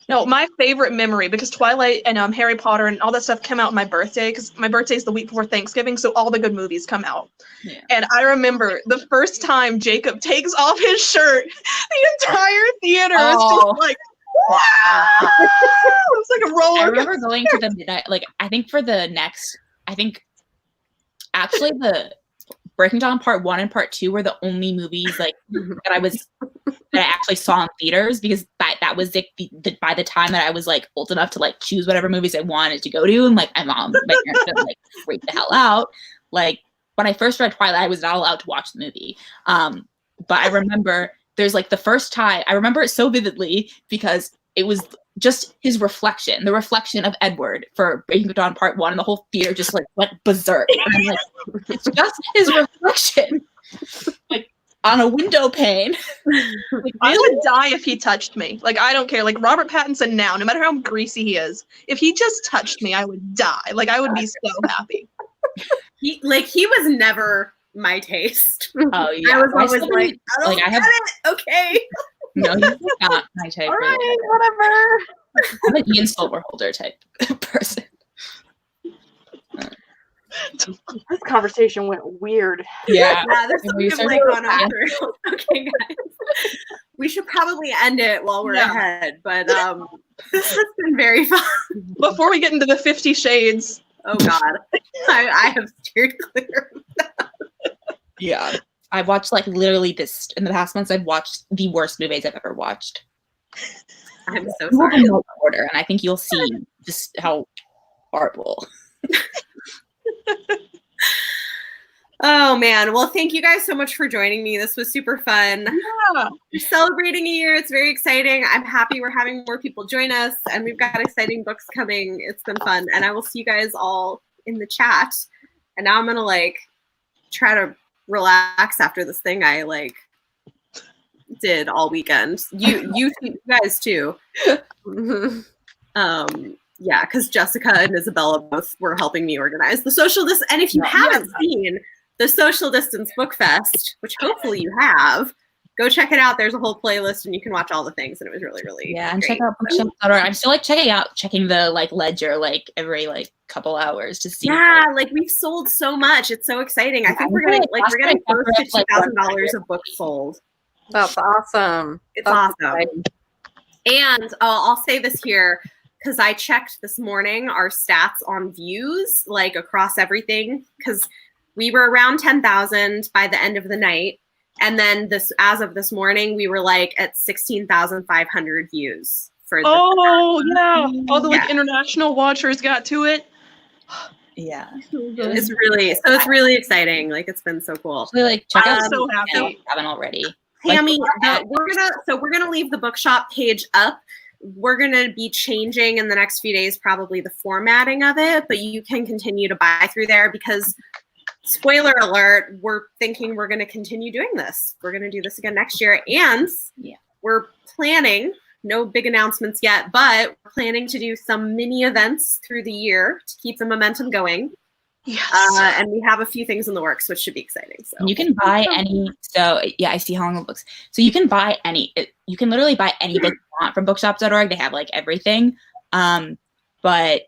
No, my favorite memory, because Twilight and Harry Potter and all that stuff came out on my birthday, because my birthday is the week before Thanksgiving, so all the good movies come out. Yeah. And I remember the first time Jacob takes off his shirt, the entire theater is just like, wow! It's like a roller. I remember going to the midnight, like, actually the Breaking Dawn Part 1 and Part 2 were the only movies like that I actually saw in theaters, because that was by the time that I was like old enough to like choose whatever movies I wanted to go to, and like my parents would like freak the hell out. Like when I first read Twilight, I was not allowed to watch the movie. But I remember there's like the first time, I remember it so vividly because it was just his reflection, the reflection of Edward for Breaking Dawn Part 1, and the whole theater just like went berserk. And I'm like, it's just his reflection, like on a window pane. Like, I would die if he touched me. Like, I don't care. Like Robert Pattinson now, no matter how greasy he is, if he just touched me, I would die. Like I would be so happy. He was never my taste. Oh yeah, I was always like, I have it. Okay. No, he's not my type. All right, whatever. I'm an Ian Silverholder type person. This conversation went weird. Yeah, there's something like on after. Okay, guys, we should probably end it while we're ahead. But this has been very fun. Before we get into the 50 Shades. Oh God, I have steered clear of that. Yeah. I've watched like literally this in the past months. I've watched the worst movies I've ever watched. I'm so sorry. In order, and I think you'll see just how horrible. Oh man, well, thank you guys so much for joining me. This was super fun. Yeah. We're celebrating a year. It's very exciting. I'm happy we're having more people join us, and we've got exciting books coming. It's been fun, and I will see you guys all in the chat. And now I'm gonna like try to relax after this thing I like did all weekend. You guys too. Yeah, because Jessica and Isabella both were helping me organize the social distance. And if you haven't seen the Social Distance Book Fest, which hopefully you have, go check it out. There's a whole playlist and you can watch all the things, and it was really, really and great. check out bookshelf.org. I'm still like checking the like ledger like every like couple hours to see. Yeah, like we've sold so much. It's so exciting. I think we're getting close to $50,000 of books sold. That's awesome. It's awesome. And I'll say this here, because I checked this morning our stats on views, like across everything, because we were around 10,000 by the end of the night. And then as of this morning, we were like at 16,500 views for all the international watchers got to it. Yeah. It's really exciting. Like it's been so cool. So like check out so happy. If you haven't already. Tammy, we're gonna leave the bookshop page up. We're gonna be changing in the next few days probably the formatting of it, but you can continue to buy through there because spoiler alert, we're thinking we're going to continue doing this. We're going to do this again next year. And we're planning, no big announcements yet, but we're planning to do some mini events through the year to keep the momentum going. Yes. And we have a few things in the works, which should be exciting. So you can buy any. So yeah, I see how long the books. So you can buy any. You can literally buy any book you want from bookshops.org. They have like everything. But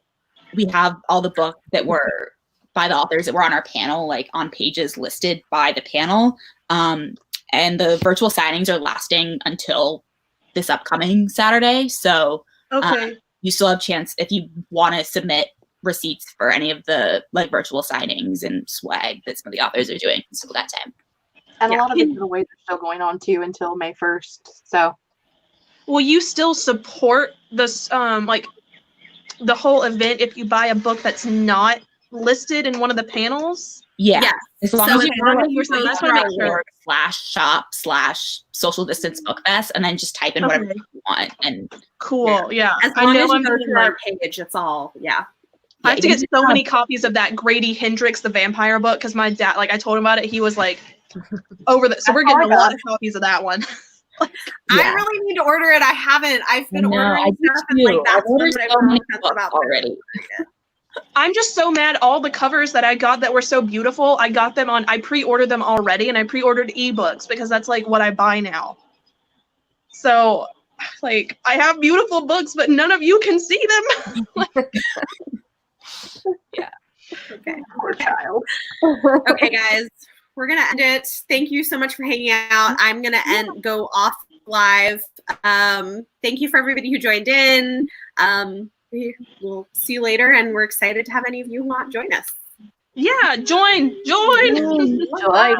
we have all the books that were by the authors that were on our panel, like on pages listed by the panel. And the virtual signings are lasting until this upcoming Saturday. So you still have a chance if you want to submit receipts for any of the like virtual signings and swag that some of the authors are doing until that time. And a lot of the giveaways are still going on too until May 1st. So will you still support this like the whole event if you buy a book that's not listed in one of the panels? Yeah. As long as you /shop/social distance book fest and then just type in whatever you want. And cool. Yeah. As long as you go to our page, it's all I have to get so many copies of that Grady Hendrix, the vampire book, because my dad, like I told him about it, he was like over the. So we're getting a lot of copies of that one. I really need to order it. I haven't. I've been ordering stuff and like that's what everyone says about already. I'm just so mad. All the covers that I got that were so beautiful, I got them on. I pre-ordered them already, and I pre-ordered ebooks because that's like what I buy now. So, like, I have beautiful books, but none of you can see them. Yeah. Okay. Poor child. Okay, guys, we're gonna end it. Thank you so much for hanging out. I'm gonna go off live. Thank you for everybody who joined in. We'll see you later, and we're excited to have any of you who want to join us. Yeah, join. Join us.